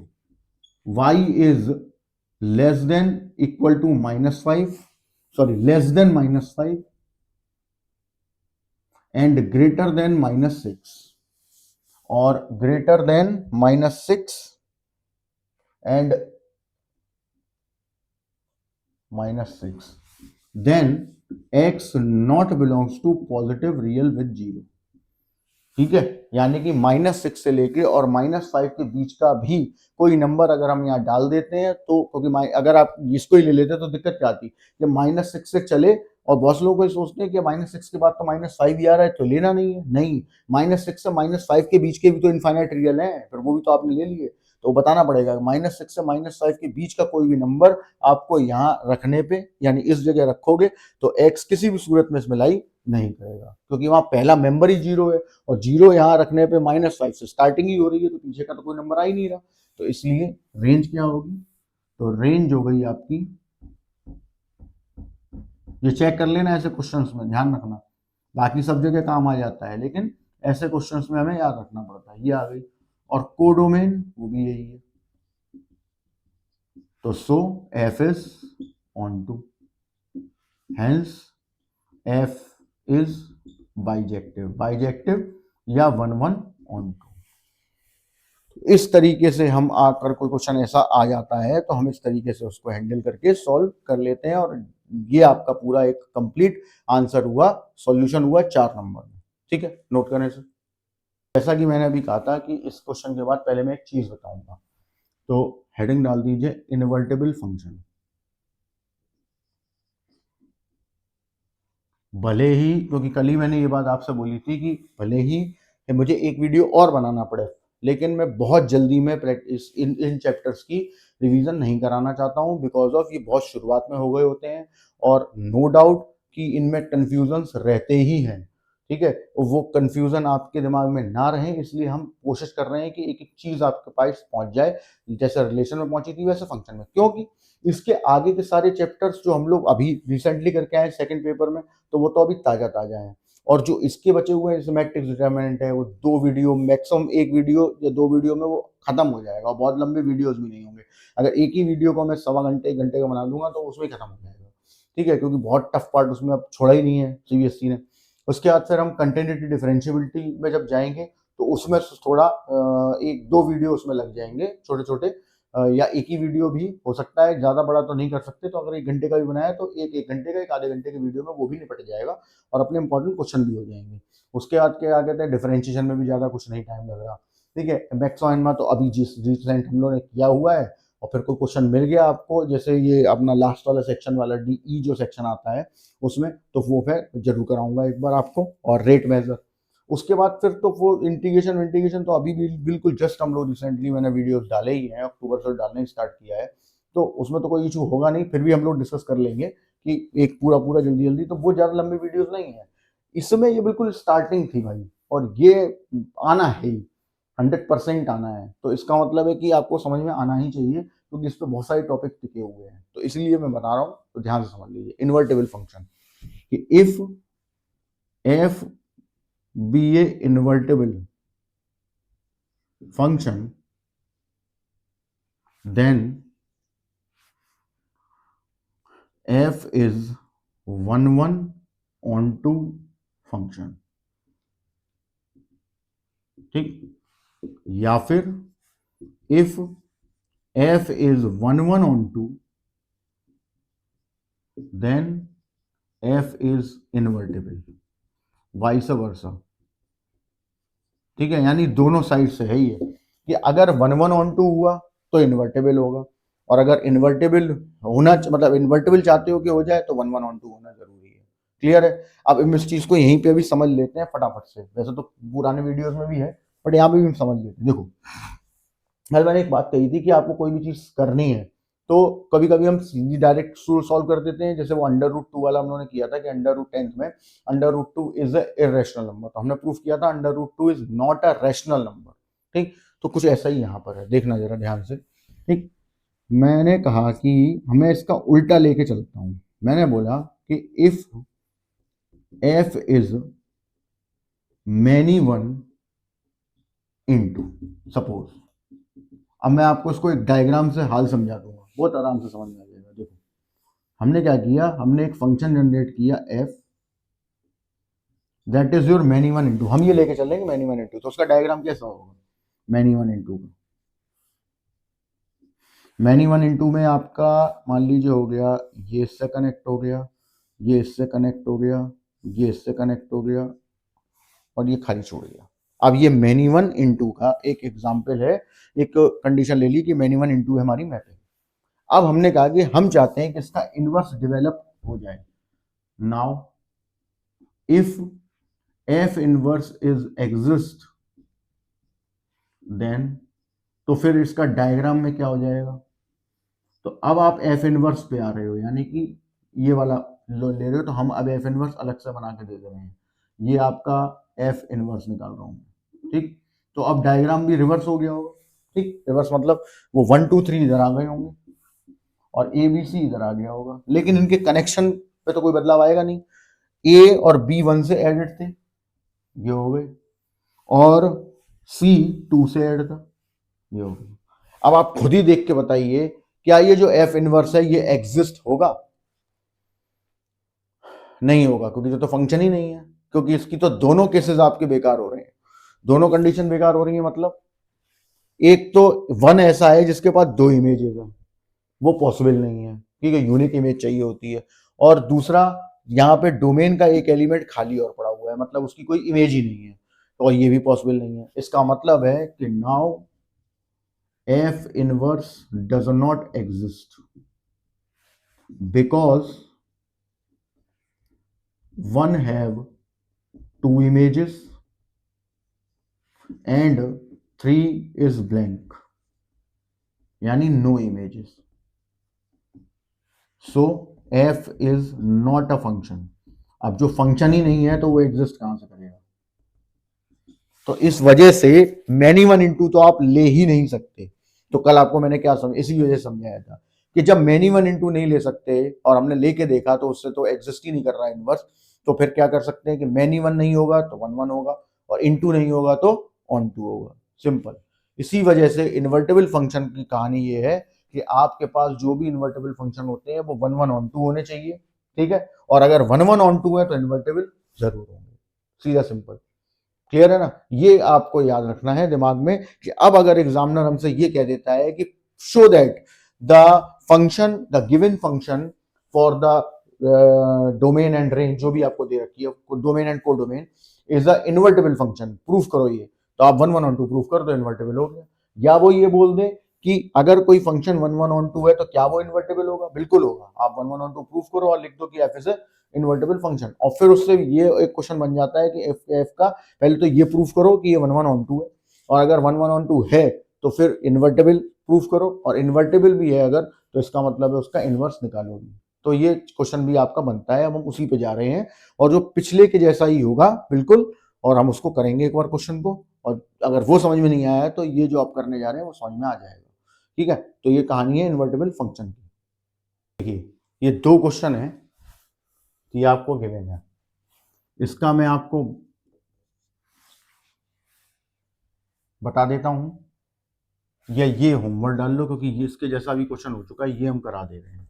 y is less than equal to -5, sorry less than -5 and greater than -6 और greater than -6 and -6, then x not belongs to positive real with 0। ठीक है, यानी कि -6 से लेके और -5 के बीच का भी कोई नंबर अगर हम यहाँ डाल देते हैं तो, क्योंकि अगर आप इसको ही ले लेते तो दिक्कत क्या आती कि -6 से चले, और बहुत लोग को सोचते हैं कि -6 के बाद तो -5 ही आ रहा है तो लेना नहीं है। नहीं, -6 से -5 के बीच के भी तो इनफाइनाइट रियल है, फिर वो भी तो आपने ले लिए। तो बताना पड़ेगा -6 से -5 के बीच का कोई भी नंबर आपको यहाँ रखने पे, यानी इस जगह रखोगे तो x किसी भी सूरत में इसमें लाई नहीं करेगा, क्योंकि वहां पहला मेंबर ही 0 है और 0 यहाँ रखने पे -5 से स्टार्टिंग ही हो रही है, तो पीछे का तो कोई नंबर आ ही नहीं रहा। तो इसलिए रेंज क्या होगी? तो रेंज हो गई आपकी, ये चेक कर लेना ऐसे क्वेश्चंस में, ध्यान रखना, बाकी सब जगह काम आ जाता है लेकिन ऐसे क्वेश्चंस में हमें याद रखना पड़ता है। ये आ गई, और कोडोमेन वो भी यही है। तो so f is onto, hence f is bijective, bijective या 1 1 ऑन टू। इस तरीके से हम आकर कोई क्वेश्चन ऐसा आ जाता है तो हम इस तरीके से उसको हैंडल करके सॉल्व कर लेते हैं, और ये आपका पूरा एक कंप्लीट आंसर हुआ, सॉल्यूशन हुआ 4 नंबर में। ठीक है, नोट करने से। जैसा कि मैंने अभी कहा था कि इस क्वेश्चन के बाद पहले मैं एक चीज बताऊंगा, तो हेडिंग डाल दीजिए इनवर्टेबल फंक्शन। भले ही, क्योंकि कल ही मैंने ये बात आपसे बोली थी कि भले ही मुझे एक वीडियो और बनाना पड़े, लेकिन मैं बहुत जल्दी में प्रैक्टिस इन चैप्टर्स की रिवीजन नहीं कराना चाहता हूँ, बिकॉज ऑफ ये बहुत शुरुआत में हो गए होते हैं और नो डाउट कि इनमें कन्फ्यूजन्स रहते ही हैं। ठीक है, वो कन्फ्यूजन आपके दिमाग में ना रहे, इसलिए हम कोशिश कर रहे हैं कि एक एक चीज आपके पास पहुंच जाए, जैसे रिलेशन में पहुंची थी वैसे फंक्शन में, क्योंकि इसके आगे के सारे चैप्टर्स जो हम लोग अभी रिसेंटली करके आए सेकंड पेपर में, तो वो तो अभी ताजा ताजा है, और जो इसके बचे हुए हैं मैट्रिक्स डिटरमिनेंट है, वो 2 वीडियो मैक्सिमम, 1 वीडियो या 2 वीडियो में वो खत्म हो जाएगा, और बहुत लंबे वीडियोस भी नहीं होंगे। अगर एक ही वीडियो को मैं 1.25 घंटे 1 घंटे का बना दूंगा तो उसमें खत्म हो जाएगा। ठीक है, क्योंकि बहुत टफ पार्ट उसमें अब छोड़ा ही नहीं है सीबीएसई ने। उसके बाद फिर हम कंटिन्यूटी डिफरेंशियबिलिटी में जब जाएंगे तो उसमें थोड़ा 1-2 वीडियो उसमें लग जाएंगे छोटे छोटे, या एक ही वीडियो भी हो सकता है, ज़्यादा बड़ा तो नहीं कर सकते, तो अगर 1 घंटे का भी बनाया तो एक घंटे का, 1 आधे घंटे के वीडियो में वो भी निपट जाएगा और अपने इंपॉर्टेंट क्वेश्चन भी हो जाएंगे। उसके बाद क्या कहते हैं, डिफरेंशिएशन में भी ज़्यादा कुछ नहीं टाइम लग रहा। ठीक है, मैक्स और एनमा तो अभी जिस रिसेंट हम लोगों ने किया हुआ है, और फिर कोई क्वेश्चन मिल गया आपको, जैसे ये अपना लास्ट वाला सेक्शन वाला DE जो सेक्शन आता है उसमें, तो वो फिर जरूर कराऊंगा एक बार आपको, और रेट मेजर। उसके बाद फिर तो वो इंटीग्रेशन तो अभी भी बिल्कुल जस्ट हम लोग रिसेंटली मैंने वीडियोस डाले ही हैं, अक्टूबर से डालने स्टार्ट किया है, तो उसमें तो कोई इशू होगा नहीं, फिर भी हम लोग डिस्कस कर लेंगे कि एक पूरा पूरा जल्दी जल्दी, तो वो ज़्यादा लंबी वीडियोस नहीं है इसमें, ये बिल्कुल स्टार्टिंग थी भाई, और ये आना है ही, 100% आना है, तो इसका मतलब है कि आपको समझ में आना ही चाहिए, क्योंकि इस पर बहुत सारे टॉपिक टिके हुए हैं, तो इसलिए मैं बता रहा हूँ, तो ध्यान से समझ लीजिए। इन्वर्टेबल फंक्शन कि if F be a invertible function, then f is 1 1 onto function। ठीक, या फिर if f is 1 1 onto, then f is invertible, vice versa. ठीक है, यानी दोनों साइड से है ये कि अगर 1 1 onto हुआ तो इन्वर्टेबल होगा, और अगर इन्वर्टेबल होना, मतलब इन्वर्टेबल चाहते हो कि हो जाए, तो 1 1 onto होना जरूरी है। क्लियर है? अब इस चीज को यहीं पे भी समझ लेते हैं फटाफट से, वैसे तो पुराने वीडियोस में भी है बट यहाँ पे भी हम समझ लेते हैं। देखो, कल मैंने एक बात कही थी कि आपको कोई भी चीज करनी है तो कभी कभी हम सीधी डायरेक्ट सॉल्व कर देते हैं, जैसे वो √2 वाला हम लोगों ने किया था कि √10th में √2 इज अ इरेशनल नंबर, तो हमने प्रूफ किया था √2 is not a rational number. ठीक, तो कुछ ऐसा ही यहाँ पर है, देखना जरा ध्यान से। ठीक, मैंने कहा कि हमें इसका उल्टा लेके चलता हूं। मैंने बोला कि if f is many one into, suppose, अब मैं आपको इसको एक डायग्राम से हाल समझा दूंगा, बहुत आराम से समझ में आ जाएगा। देखो हमने क्या किया, हमने एक फंक्शन जनरेट किया f, that is your many one into, हम ये लेके चलेंगे मैनी वन इनटू, तो उसका डायग्राम कैसा होगा, मैनी वन इनटू का, मैनी वन इनटू में आपका मान लीजिए हो गया, ये इससे कनेक्ट हो गया, ये इससे कनेक्ट हो गया, ये इससे कनेक्ट हो गया, और ये खाली छोड़ गया। अब ये मैनी वन इनटू का एक एग्जाम्पल है, एक कंडीशन ले ली कि मैनी वन इनटू है हमारी मैपिंग। अब हमने कहा कि हम चाहते हैं कि इसका इनवर्स डेवलप हो जाए। Now if f inverse is exist, then, तो फिर इसका डायग्राम में क्या हो जाएगा, तो अब आप f इनवर्स पे आ रहे हो, यानी कि ये वाला ले रहे हो, तो हम अब f इनवर्स अलग से बना के दे दे रहे हैं, ये आपका f इनवर्स निकाल रहा हूं। ठीक, तो अब डायग्राम भी रिवर्स हो गया होगा। ठीक, रिवर्स मतलब वो 1 2 3 इधर आ गए होंगे और ABC इधर आ गया होगा, लेकिन इनके कनेक्शन पे तो कोई बदलाव आएगा नहीं। A और B 1 से एडेड थे, ये हो गए, और C 2 से ऐड था, ये हो गया। अब आप खुद ही देख के बताइए, क्या ये जो f इनवर्स है ये एग्जिस्ट होगा? नहीं होगा, क्योंकि तो फंक्शन ही नहीं है, क्योंकि इसकी तो दोनों केसेस आपके बेकार हो रहे हैं, दोनों कंडीशन बेकार हो रही है। मतलब एक तो वन ऐसा है जिसके पास 2 इमेजेस है, वो पॉसिबल नहीं है, ठीक है, यूनिक इमेज चाहिए होती है, और दूसरा यहाँ पे डोमेन का एक एलिमेंट खाली और पड़ा हुआ है, मतलब उसकी कोई इमेज ही नहीं है, तो ये भी पॉसिबल नहीं है। इसका मतलब है कि now f inverse does not exist because one have 2 images and 3 is blank, यानी no images, so f is not a function। अब जो फंक्शन ही नहीं है तो वो एग्जिस्ट कहां से करेगा? तो इस वजह से मैनी वन इनटू तो आप ले ही नहीं सकते। तो कल आपको मैंने क्या इसी वजह से समझाया था कि जब मैनी वन इनटू नहीं ले सकते और हमने लेके देखा तो उससे तो एग्जिस्ट ही नहीं कर रहा है इनवर्स, तो फिर क्या कर सकते हैं कि मैनी वन नहीं होगा तो वन वन होगा, और इनटू नहीं होगा तो ऑन टू होगा, सिंपल। इसी वजह से इन्वर्टेबल फंक्शन की कहानी ये है कि आपके पास जो भी इन्वर्टेबल फंक्शन होते हैं वो वन वन ऑन टू होने चाहिए, ठीक है, और अगर वन वन ऑन टू है तो इन्वर्टेबल जरूर होंगे, सीधा सिंपल। क्लियर है ना? ये आपको याद रखना है दिमाग में कि अब अगर एग्जामिनर हमसे ये कह देता है कि show that the function, the given function for the domain and range, जो भी आपको दे रखी है domain and codomain, is the invertible function, proof करो ये, तो आप one one onto proof कर दो, इन्वर्टेबल हो गया। या वो ये बोल दे कि अगर कोई function one one onto है तो क्या वो इन्वर्टेबल होगा? बिल्कुल होगा। आप one one onto proof करो और लिख दो कि एफ इज इन्वर्टेबल फंक्शन, और फिर उससे ये एक क्वेश्चन बन जाता है कि एफ का पहले तो ये प्रूफ करो कि ये वन वन ऑन टू है, और अगर वन वन ऑन टू है तो फिर इन्वर्टेबल प्रूफ करो, और इन्वर्टेबल भी है अगर तो इसका मतलब है उसका इनवर्स निकालोगे। तो ये क्वेश्चन भी आपका बनता है, अब हम उसी पे जा रहे हैं, और जो पिछले के जैसा ही होगा बिल्कुल, और हम उसको करेंगे एक बार क्वेश्चन को, और अगर वो समझ में नहीं आया है तो ये जो आप करने जा रहे हैं वो समझ में आ जाएगा, ठीक है। तो ये कहानी है इन्वर्टेबल फंक्शन की। देखिए ये 2 क्वेश्चन है, ये आपको गिवन है, इसका मैं आपको बता देता हूं, या ये होमवर्क डाल लो, क्योंकि ये इसके जैसा भी क्वेश्चन हो चुका है, ये हम करा दे रहे हैं,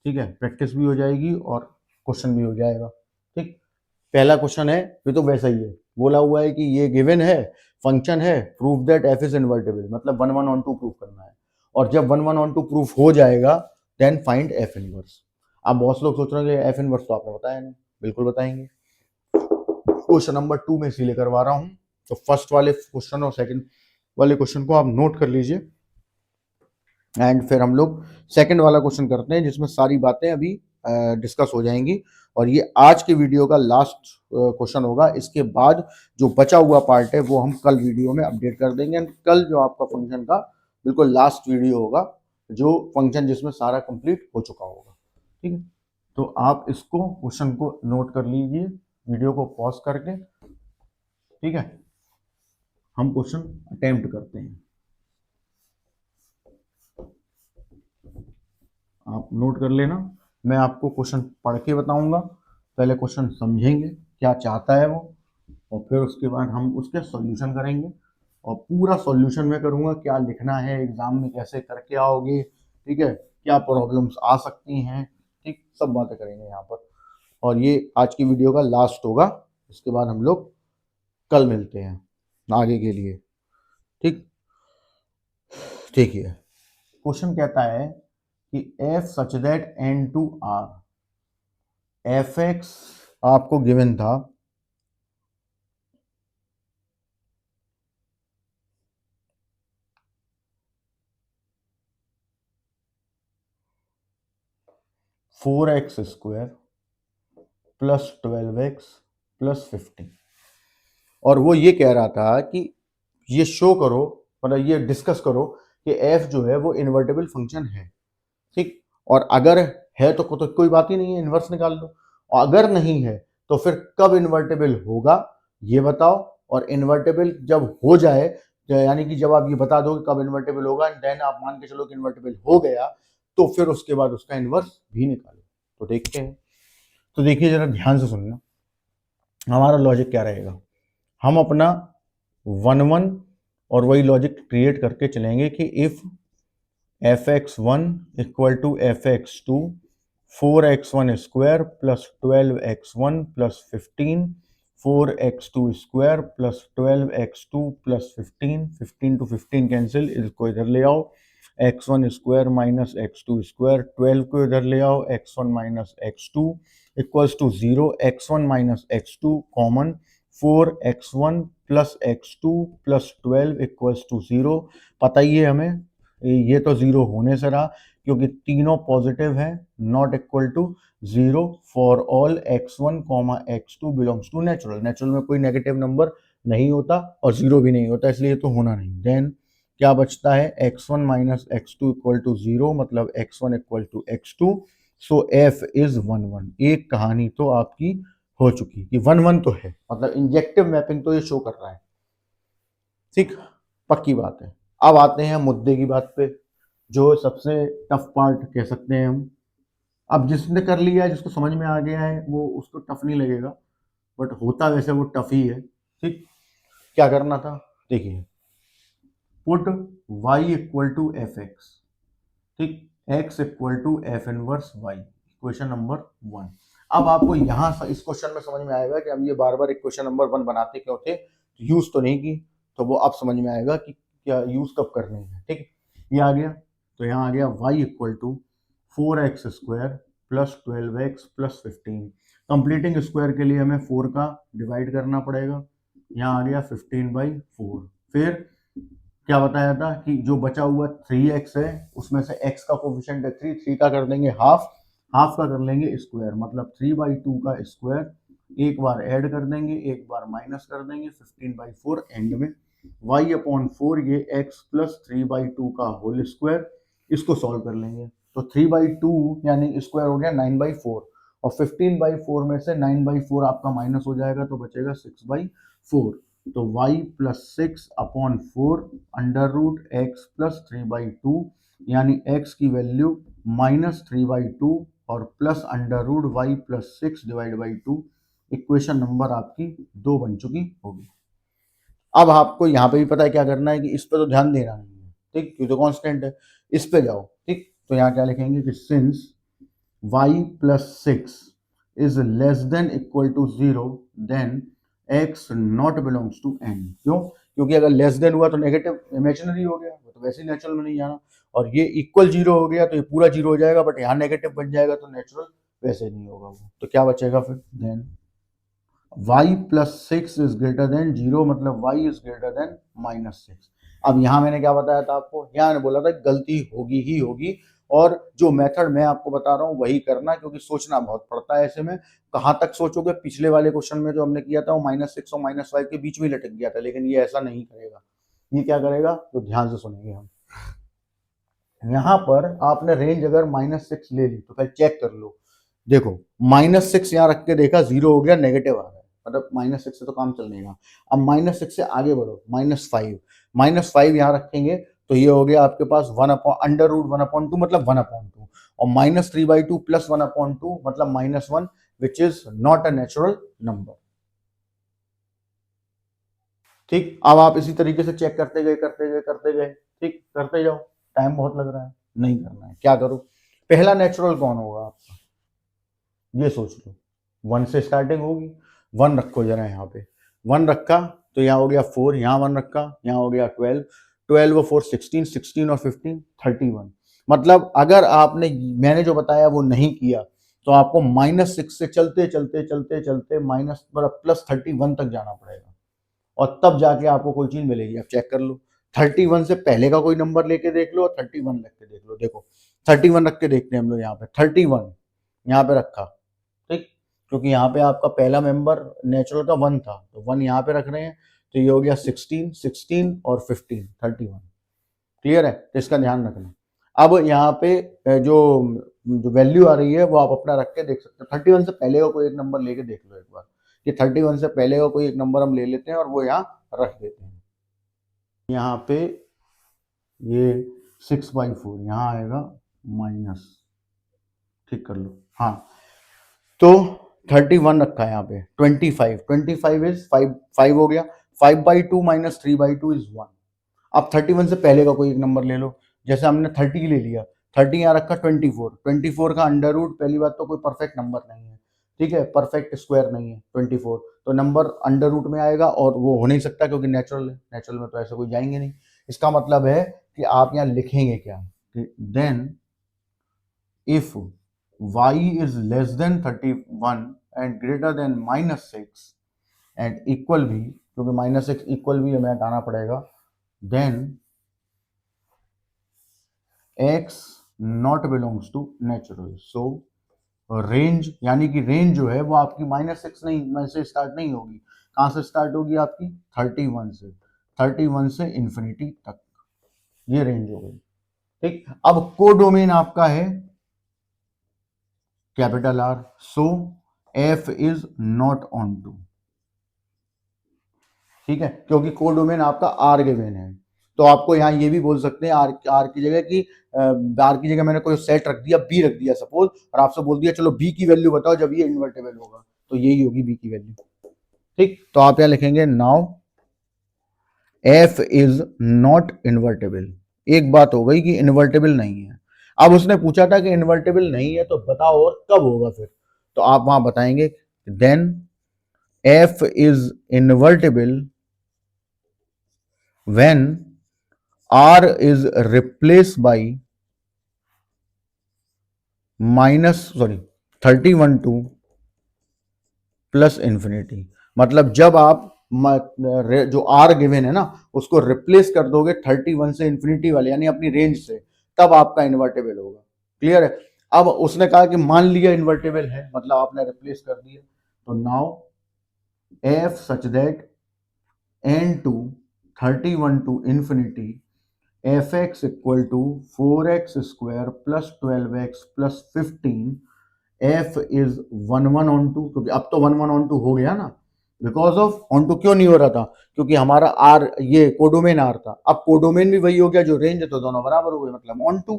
ठीक है, प्रैक्टिस भी हो जाएगी और क्वेश्चन भी हो जाएगा। ठीक, पहला क्वेश्चन है, ये तो वैसा ही है, बोला हुआ है कि ये गिवन है, फंक्शन है, proof that F is invertible, मतलब one one onto proof करना है, और जब one one onto proof हो जाएगा देन फाइंड एफ इनवर्स। अब बहुत लोग सोच रहे हैं एफ इनवर्स तो आपने बताया नहीं, बिल्कुल बताएंगे। क्वेश्चन नंबर 2 में इसीलिए करवा रहा हूं, तो फर्स्ट वाले क्वेश्चन और सेकंड वाले क्वेश्चन को आप नोट कर लीजिए, एंड फिर हम लोग सेकंड वाला क्वेश्चन करते हैं जिसमें सारी बातें अभी डिस्कस हो जाएंगी, और ये आज के वीडियो का लास्ट क्वेश्चन होगा। इसके बाद जो बचा हुआ पार्ट है वो हम कल वीडियो में अपडेट कर देंगे, एंड कल जो आपका फंक्शन का बिल्कुल लास्ट वीडियो होगा जो फंक्शन जिसमें सारा कंप्लीट हो चुका होगा। ठीक है, तो आप इसको क्वेश्चन को नोट कर लीजिए वीडियो को पॉज करके। ठीक है, हम क्वेश्चन अटेम्प्ट करते हैं। आप नोट कर लेना, मैं आपको क्वेश्चन पढ़ के बताऊंगा, पहले क्वेश्चन समझेंगे क्या चाहता है वो, और फिर उसके बाद हम उसके सॉल्यूशन करेंगे, और पूरा सॉल्यूशन मैं करूंगा क्या लिखना है एग्जाम में, कैसे करके आओगे, ठीक है, क्या प्रॉब्लम्स आ सकती हैं, ठीक, सब बातें करेंगे यहाँ पर। और ये आज की वीडियो का लास्ट होगा, इसके बाद हम लोग कल मिलते हैं आगे के लिए। ठीक, देखिए क्वेश्चन कहता है कि f such that n to r, fx आपको गिवन था 4x square plus 12x plus 15, और वो ये कह रहा था कि ये शो करो, मतलब ये डिस्कस करो कि f जो है वो इन्वर्टेबल फंक्शन है। ठीक, और अगर है तो कोई बात ही नहीं है, इन्वर्स निकाल लो, और अगर नहीं है तो फिर कब इन्वर्टेबल होगा ये बताओ, और इन्वर्टेबल जब हो जाए, यानी कि जब आप ये बता दो कि कब इन्वर्टेबल होगा, देन आप मान के चलो कि इन्वर्टेबल हो गया, तो फिर उसके बाद उसका इन्वर्स भी निकालो। तो देखते हैं, तो देखिए जरा ध्यान से सुनना, हमारा लॉजिक क्या रहेगा। हम अपना 1 और वही लॉजिक क्रिएट करके चलेंगे कि if fx1 equal to fx2, 4x1 square plus 12x1 plus 15, 4x2 square plus 12x2 plus 15, 15 to 15 cancel, इसको इधर ले आओ, x1 square minus x2 square, 12 को इधर ले आओ, x1 minus x2 equals to 0, x1 minus x2 common, 4x1 plus x2 plus 12 equals to 0। पता ही है हमें ये तो 0 होने से रहा क्योंकि तीनों पॉजिटिव है, not equal to 0 for all x1 comma x2 belongs to natural, natural में कोई नेगेटिव नंबर नहीं होता और 0 भी नहीं होता, इसलिए तो होना नहीं। देन क्या बचता है, x1 minus x2 equal to 0, मतलब x1 equal to x2, so f is 1 1। एक कहानी तो आपकी हो चुकी कि 1 1 तो है, मतलब इंजेक्टिव मैपिंग तो ये शो कर रहा है। ठीक, पक्की बात है। अब आते हैं मुद्दे की बात पे, जो सबसे टफ पार्ट कह सकते हैं हम। अब जिसने कर लिया है, जिसको समझ में आ गया है, वो उसको टफ नहीं लगेगा, बट होता वैसे वो टफ ही है। ठीक, क्या करना था, देखिए put y equal to f x, ठीक, x equal to f inverse y, equation number 1। अब आपको यहाँ इस क्वेश्चन में समझ में आएगा कि हम ये बार बार इक्वेशन नंबर 1 बनाते क्यों थे, यूज तो नहीं की, तो वो अब समझ में आएगा कि क्या यूज कब करनी है। ठीक, ये आ गया, तो यहाँ आ गया y equal to 4x square plus 12x plus 15, completing square के लिए हमें 4 का डिवाइड करना पड़ेगा, यहाँ आ गया 15/4। फिर क्या बताया था कि जो बचा हुआ 3x है उसमें से x का कोफिशिएंट है 3, 3 का कर देंगे हाफ, हाफ का कर लेंगे स्क्वायर, मतलब 3/2 का स्क्वायर, एक बार ऐड कर देंगे, एक बार माइनस कर देंगे, 15/4 एंड में, y अपॉन 4 ये x प्लस 3/2 का होल स्क्वायर, इसको सॉल्व कर लेंगे, तो 3/2 यानी स्क्वायर हो गया 9/4, और 15/4 में से 9/4 आपका माइनस हो जाएगा तो बचेगा 6/4, तो y plus 6 upon 4 under root x plus 3/2, यानी x की वैल्यू माइनस 3/2 और plus under root y plus 6 divide by 2, equation number आपकी 2 बन चुकी होगी। अब आपको यहाँ पे भी पता है क्या करना है कि इस पे तो ध्यान देना नहीं है, ठीक, क्योंकि तो कांस्टेंट है, इस पे जाओ। ठीक, तो यहाँ क्या लिखेंगे कि since y plus 6 is less than equal to 0 then x not belongs to n। क्यों, क्योंकि अगर लेस देन हुआ तो नेगेटिव इमेजिनरी हो गया, वो तो वैसे ही नेचुरल में नहीं जाना, और ये इक्वल 0 हो गया तो ये पूरा 0 हो जाएगा, बट यहाँ नेगेटिव बन जाएगा तो नेचुरल वैसे नहीं होगा वो, तो क्या बचेगा फिर, then y plus 6 is greater than 0, मतलब y इज ग्रेटर देन -6। अब यहाँ मैंने क्या बताया था आपको, यहाँ मैंने बोला था गलती होगी ही होगी, और जो मेथड मैं आपको बता रहा हूँ वही करना, क्योंकि सोचना बहुत पड़ता है ऐसे में, कहाँ तक सोचोगे। पिछले वाले क्वेश्चन में जो हमने किया था वो -6 और -5 के बीच में लटक गया था, लेकिन ये ऐसा नहीं करेगा। ये क्या करेगा, तो ध्यान से सुनेंगे हम। यहाँ पर आपने रेंज अगर -6 ले ली तो फिर चेक कर लो, देखो -6 यहाँ रख के देखा, 0 हो गया, नेगेटिव आ रहा है, मतलब -6 से तो काम चल नहीं रहा। अब -6 से आगे बढ़ो, -5 यहाँ रखेंगे तो ये हो गया आपके पास √1/2 मतलब 1/2, और -3/2 प्लस 1/2 मतलब -1, which is not a natural number. ठीक, अब आप इसी तरीके से चेक करते गए ठीक, करते जाओ, टाइम बहुत लग रहा है, नहीं करना है, क्या करो, पहला नेचुरल कौन होगा आपका, ये सोच लो, 1 से स्टार्टिंग होगी, 1 रखो जरा यहाँ पे, 1 रखा तो यहाँ हो गया 4, यहाँ 1 रखा, यहाँ हो गया 12, 12 और 4 16, 16 और 15 31। मतलब अगर आपने मैंने जो बताया वो नहीं किया तो आपको -6 से चलते माइनस +31 तक जाना पड़ेगा, और तब जाके आपको कोई चीज मिलेगी। आप चेक कर लो, 31 से पहले का कोई नंबर लेके देख लो और 31 रख के देख लो। देखो 31 रख के देखते हैं हम लोग, यहाँ पे 31 यहाँ पे रखा, ठीक, क्योंकि यहाँ पे आपका पहला मेंबर नेचुरल का 1 था, तो 1 यहाँ पे रख रहे हैं, तो ये हो गया 16, 16 और 15 31। क्लियर है, तो इसका ध्यान रखना। अब यहाँ पे जो जो वैल्यू आ रही है वो आप अपना रख के देख सकते हो। 31 से पहले का कोई एक नंबर लेके देख लो एक बार, कि 31 से पहले का कोई एक नंबर हम ले लेते हैं और वो यहाँ रख देते हैं। यहाँ पे ये 6/4 यहाँ आएगा माइनस, ठीक कर लो, हाँ, तो 31 रखा है यहाँ पे, 25 इज 5 हो गया, 5/2 - 3/2 इज 1। अब 31 से पहले का कोई एक नंबर ले लो, जैसे हमने 30 ले लिया, 30 यहाँ रखा, 24 का अंडर रूट, पहली बात तो कोई परफेक्ट नंबर नहीं है, ठीक है, परफेक्ट स्क्वायर नहीं है 24, तो नंबर अंडर रूट में आएगा, और वो हो नहीं सकता क्योंकि नेचुरल है, नेचुरल में तो ऐसे कोई जाएंगे नहीं। इसका मतलब है कि आप यहाँ लिखेंगे क्या, then if y is less than 31 and greater than -6 and equal भी, क्योंकि -6 इक्वल भी हमें हटाना पड़ेगा, then x not belongs to natural। so range, यानी कि रेंज जो है वो आपकी -6 नहीं में से स्टार्ट नहीं होगी, कहां से स्टार्ट होगी आपकी 31 से इंफिनिटी तक, ये रेंज हो गई। ठीक, अब कोडोमेन आपका है capital R, so f is not onto, ठीक है, क्योंकि कोडोमेन आपका R गिवन है, तो आपको यहाँ ये भी बोल सकते हैं R की जगह कि R की जगह मैंने कोई सेट रख दिया, B रख दिया सपोज, और आपसे बोल दिया चलो B की वैल्यू बताओ जब ये इन्वर्टेबल होगा, तो यही होगी B की वैल्यू। ठीक, तो आप यहाँ लिखेंगे now f is not invertible. एक बात हो गई कि इन्वर्टेबल नहीं है। अब उसने पूछा था कि इन्वर्टेबल नहीं है तो बताओ और कब होगा फिर, तो आप वहां बताएंगे then f is invertible when r is replaced by -31 to plus infinity. मतलब जब आप जो r गिवन है ना उसको रिप्लेस कर दोगे 31 से इंफिनिटी वाले यानी अपनी रेंज से, तब आपका इन्वर्टेबल होगा। क्लियर है। अब उसने कहा कि मान लिया इन्वर्टेबल है, मतलब आपने रिप्लेस कर दिया, तो now f such that n to 31 to infinity fx equal to 4x square plus 12x plus 15 f is 1 onto, क्योंकि अब तो 1 ऑन टू हो गया ना, बिकॉज ऑफ ऑन टू क्यों नहीं हो रहा था, क्योंकि हमारा r ये कोडोमेन r था, अब कोडोमेन भी वही हो गया जो रेंज है, तो दोनों बराबर हो गए, मतलब ऑन टू।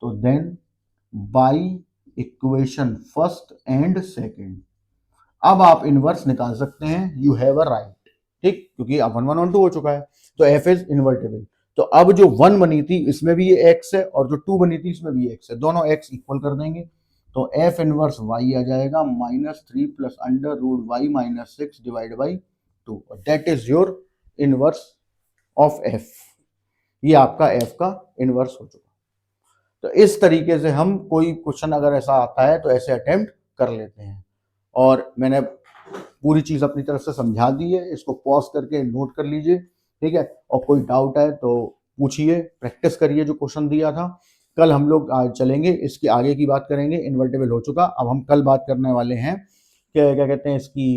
तो then by equation first and second अब आप इनवर्स निकाल सकते हैं, यू हैव अ राइट, ठीक, क्योंकि अब 1 ऑन टू हो चुका है, तो f इज इन्वर्टेबल। तो अब जो 1 बनी थी इसमें भी ये x है और जो 2 बनी थी इसमें भी x है, दोनों x इक्वल कर देंगे, तो f इनवर्स y आ जाएगा -3 plus under root y -6 divide by 2, that is your inverse of f। ये आपका f का इनवर्स हो चुका। तो इस तरीके से हम कोई क्वेश्चन अगर ऐसा आता है तो ऐसे अटेम्प्ट कर लेते हैं, और मैंने पूरी चीज अपनी तरफ से समझा दी है, इसको पॉज करके नोट कर लीजिए, ठीक है, और कोई डाउट है तो पूछिए, प्रैक्टिस करिए जो क्वेश्चन दिया था। कल हम लोग चलेंगे, इसके आगे की बात करेंगे, इन्वर्टेबल हो चुका, अब हम कल बात करने वाले हैं क्या क्या कहते हैं इसकी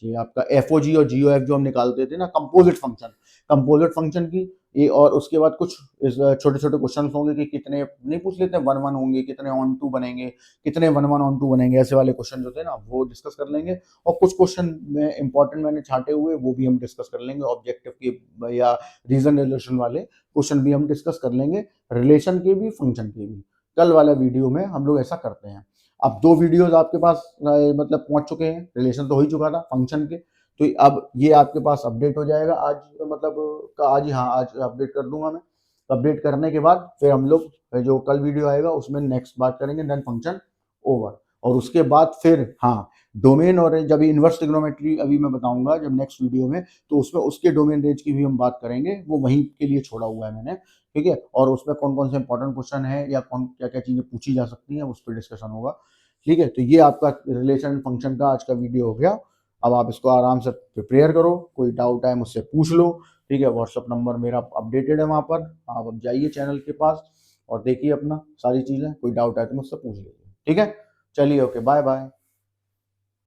ये आपका एफओजी और जीओएफ जो हम निकालते थे ना, कंपोजिट फंक्शन की, ये और उसके बाद कुछ छोटे छोटे क्वेश्चन होंगे कि कितने नहीं पूछ लेते हैं, 1-1 होंगे, कितने ऑन टू बनेंगे, कितने 1-1 ऑन टू बनेंगे, ऐसे वाले क्वेश्चन होते हैं ना, वो डिस्कस कर लेंगे। और कुछ क्वेश्चन में इंपॉर्टेंट मैंने छांटे हुए, वो भी हम डिस्कस कर लेंगे, ऑब्जेक्टिव के या रीजन रिलेशन वाले क्वेश्चन भी हम डिस्कस कर लेंगे, रिलेशन के भी, फंक्शन के भी। कल वाला वीडियो में हम लोग ऐसा करते हैं। अब 2 वीडियोस आपके पास मतलब पहुंच चुके हैं, रिलेशन तो हो ही चुका था फंक्शन के, तो अब ये आपके पास अपडेट हो जाएगा आज, मतलब आज ही, हाँ आज अपडेट कर दूंगा मैं। अपडेट करने के बाद फिर हम लोग जो कल वीडियो आएगा उसमें नेक्स्ट बात करेंगे, देन फंक्शन ओवर। और उसके बाद फिर हाँ डोमेन और रेंज, अभी इन्वर्स ट्रिग्नोमेट्री अभी मैं बताऊंगा जब नेक्स्ट वीडियो में, तो उसमें उसके डोमेन रेंज की भी हम बात करेंगे, वो वहीं के लिए छोड़ा हुआ है मैंने, ठीक है। और उसमें कौन कौन से इंपॉर्टेंट क्वेश्चन है या कौन क्या क्या चीजें पूछी जा सकती हैं, उस पर डिस्कशन होगा, ठीक है। तो ये आपका रिलेशन फंक्शन का आज का वीडियो हो गया। अब आप इसको आराम से प्रिपेयर करो, कोई डाउट है मुझसे पूछ लो, ठीक है। व्हाट्सअप नंबर मेरा अपडेटेड है वहाँ पर, आप अब जाइए चैनल के पास और देखिए अपना सारी चीज़ें, कोई डाउट है तो मुझसे पूछ लीजिए, ठीक है। चलिए, ओके, बाय बाय।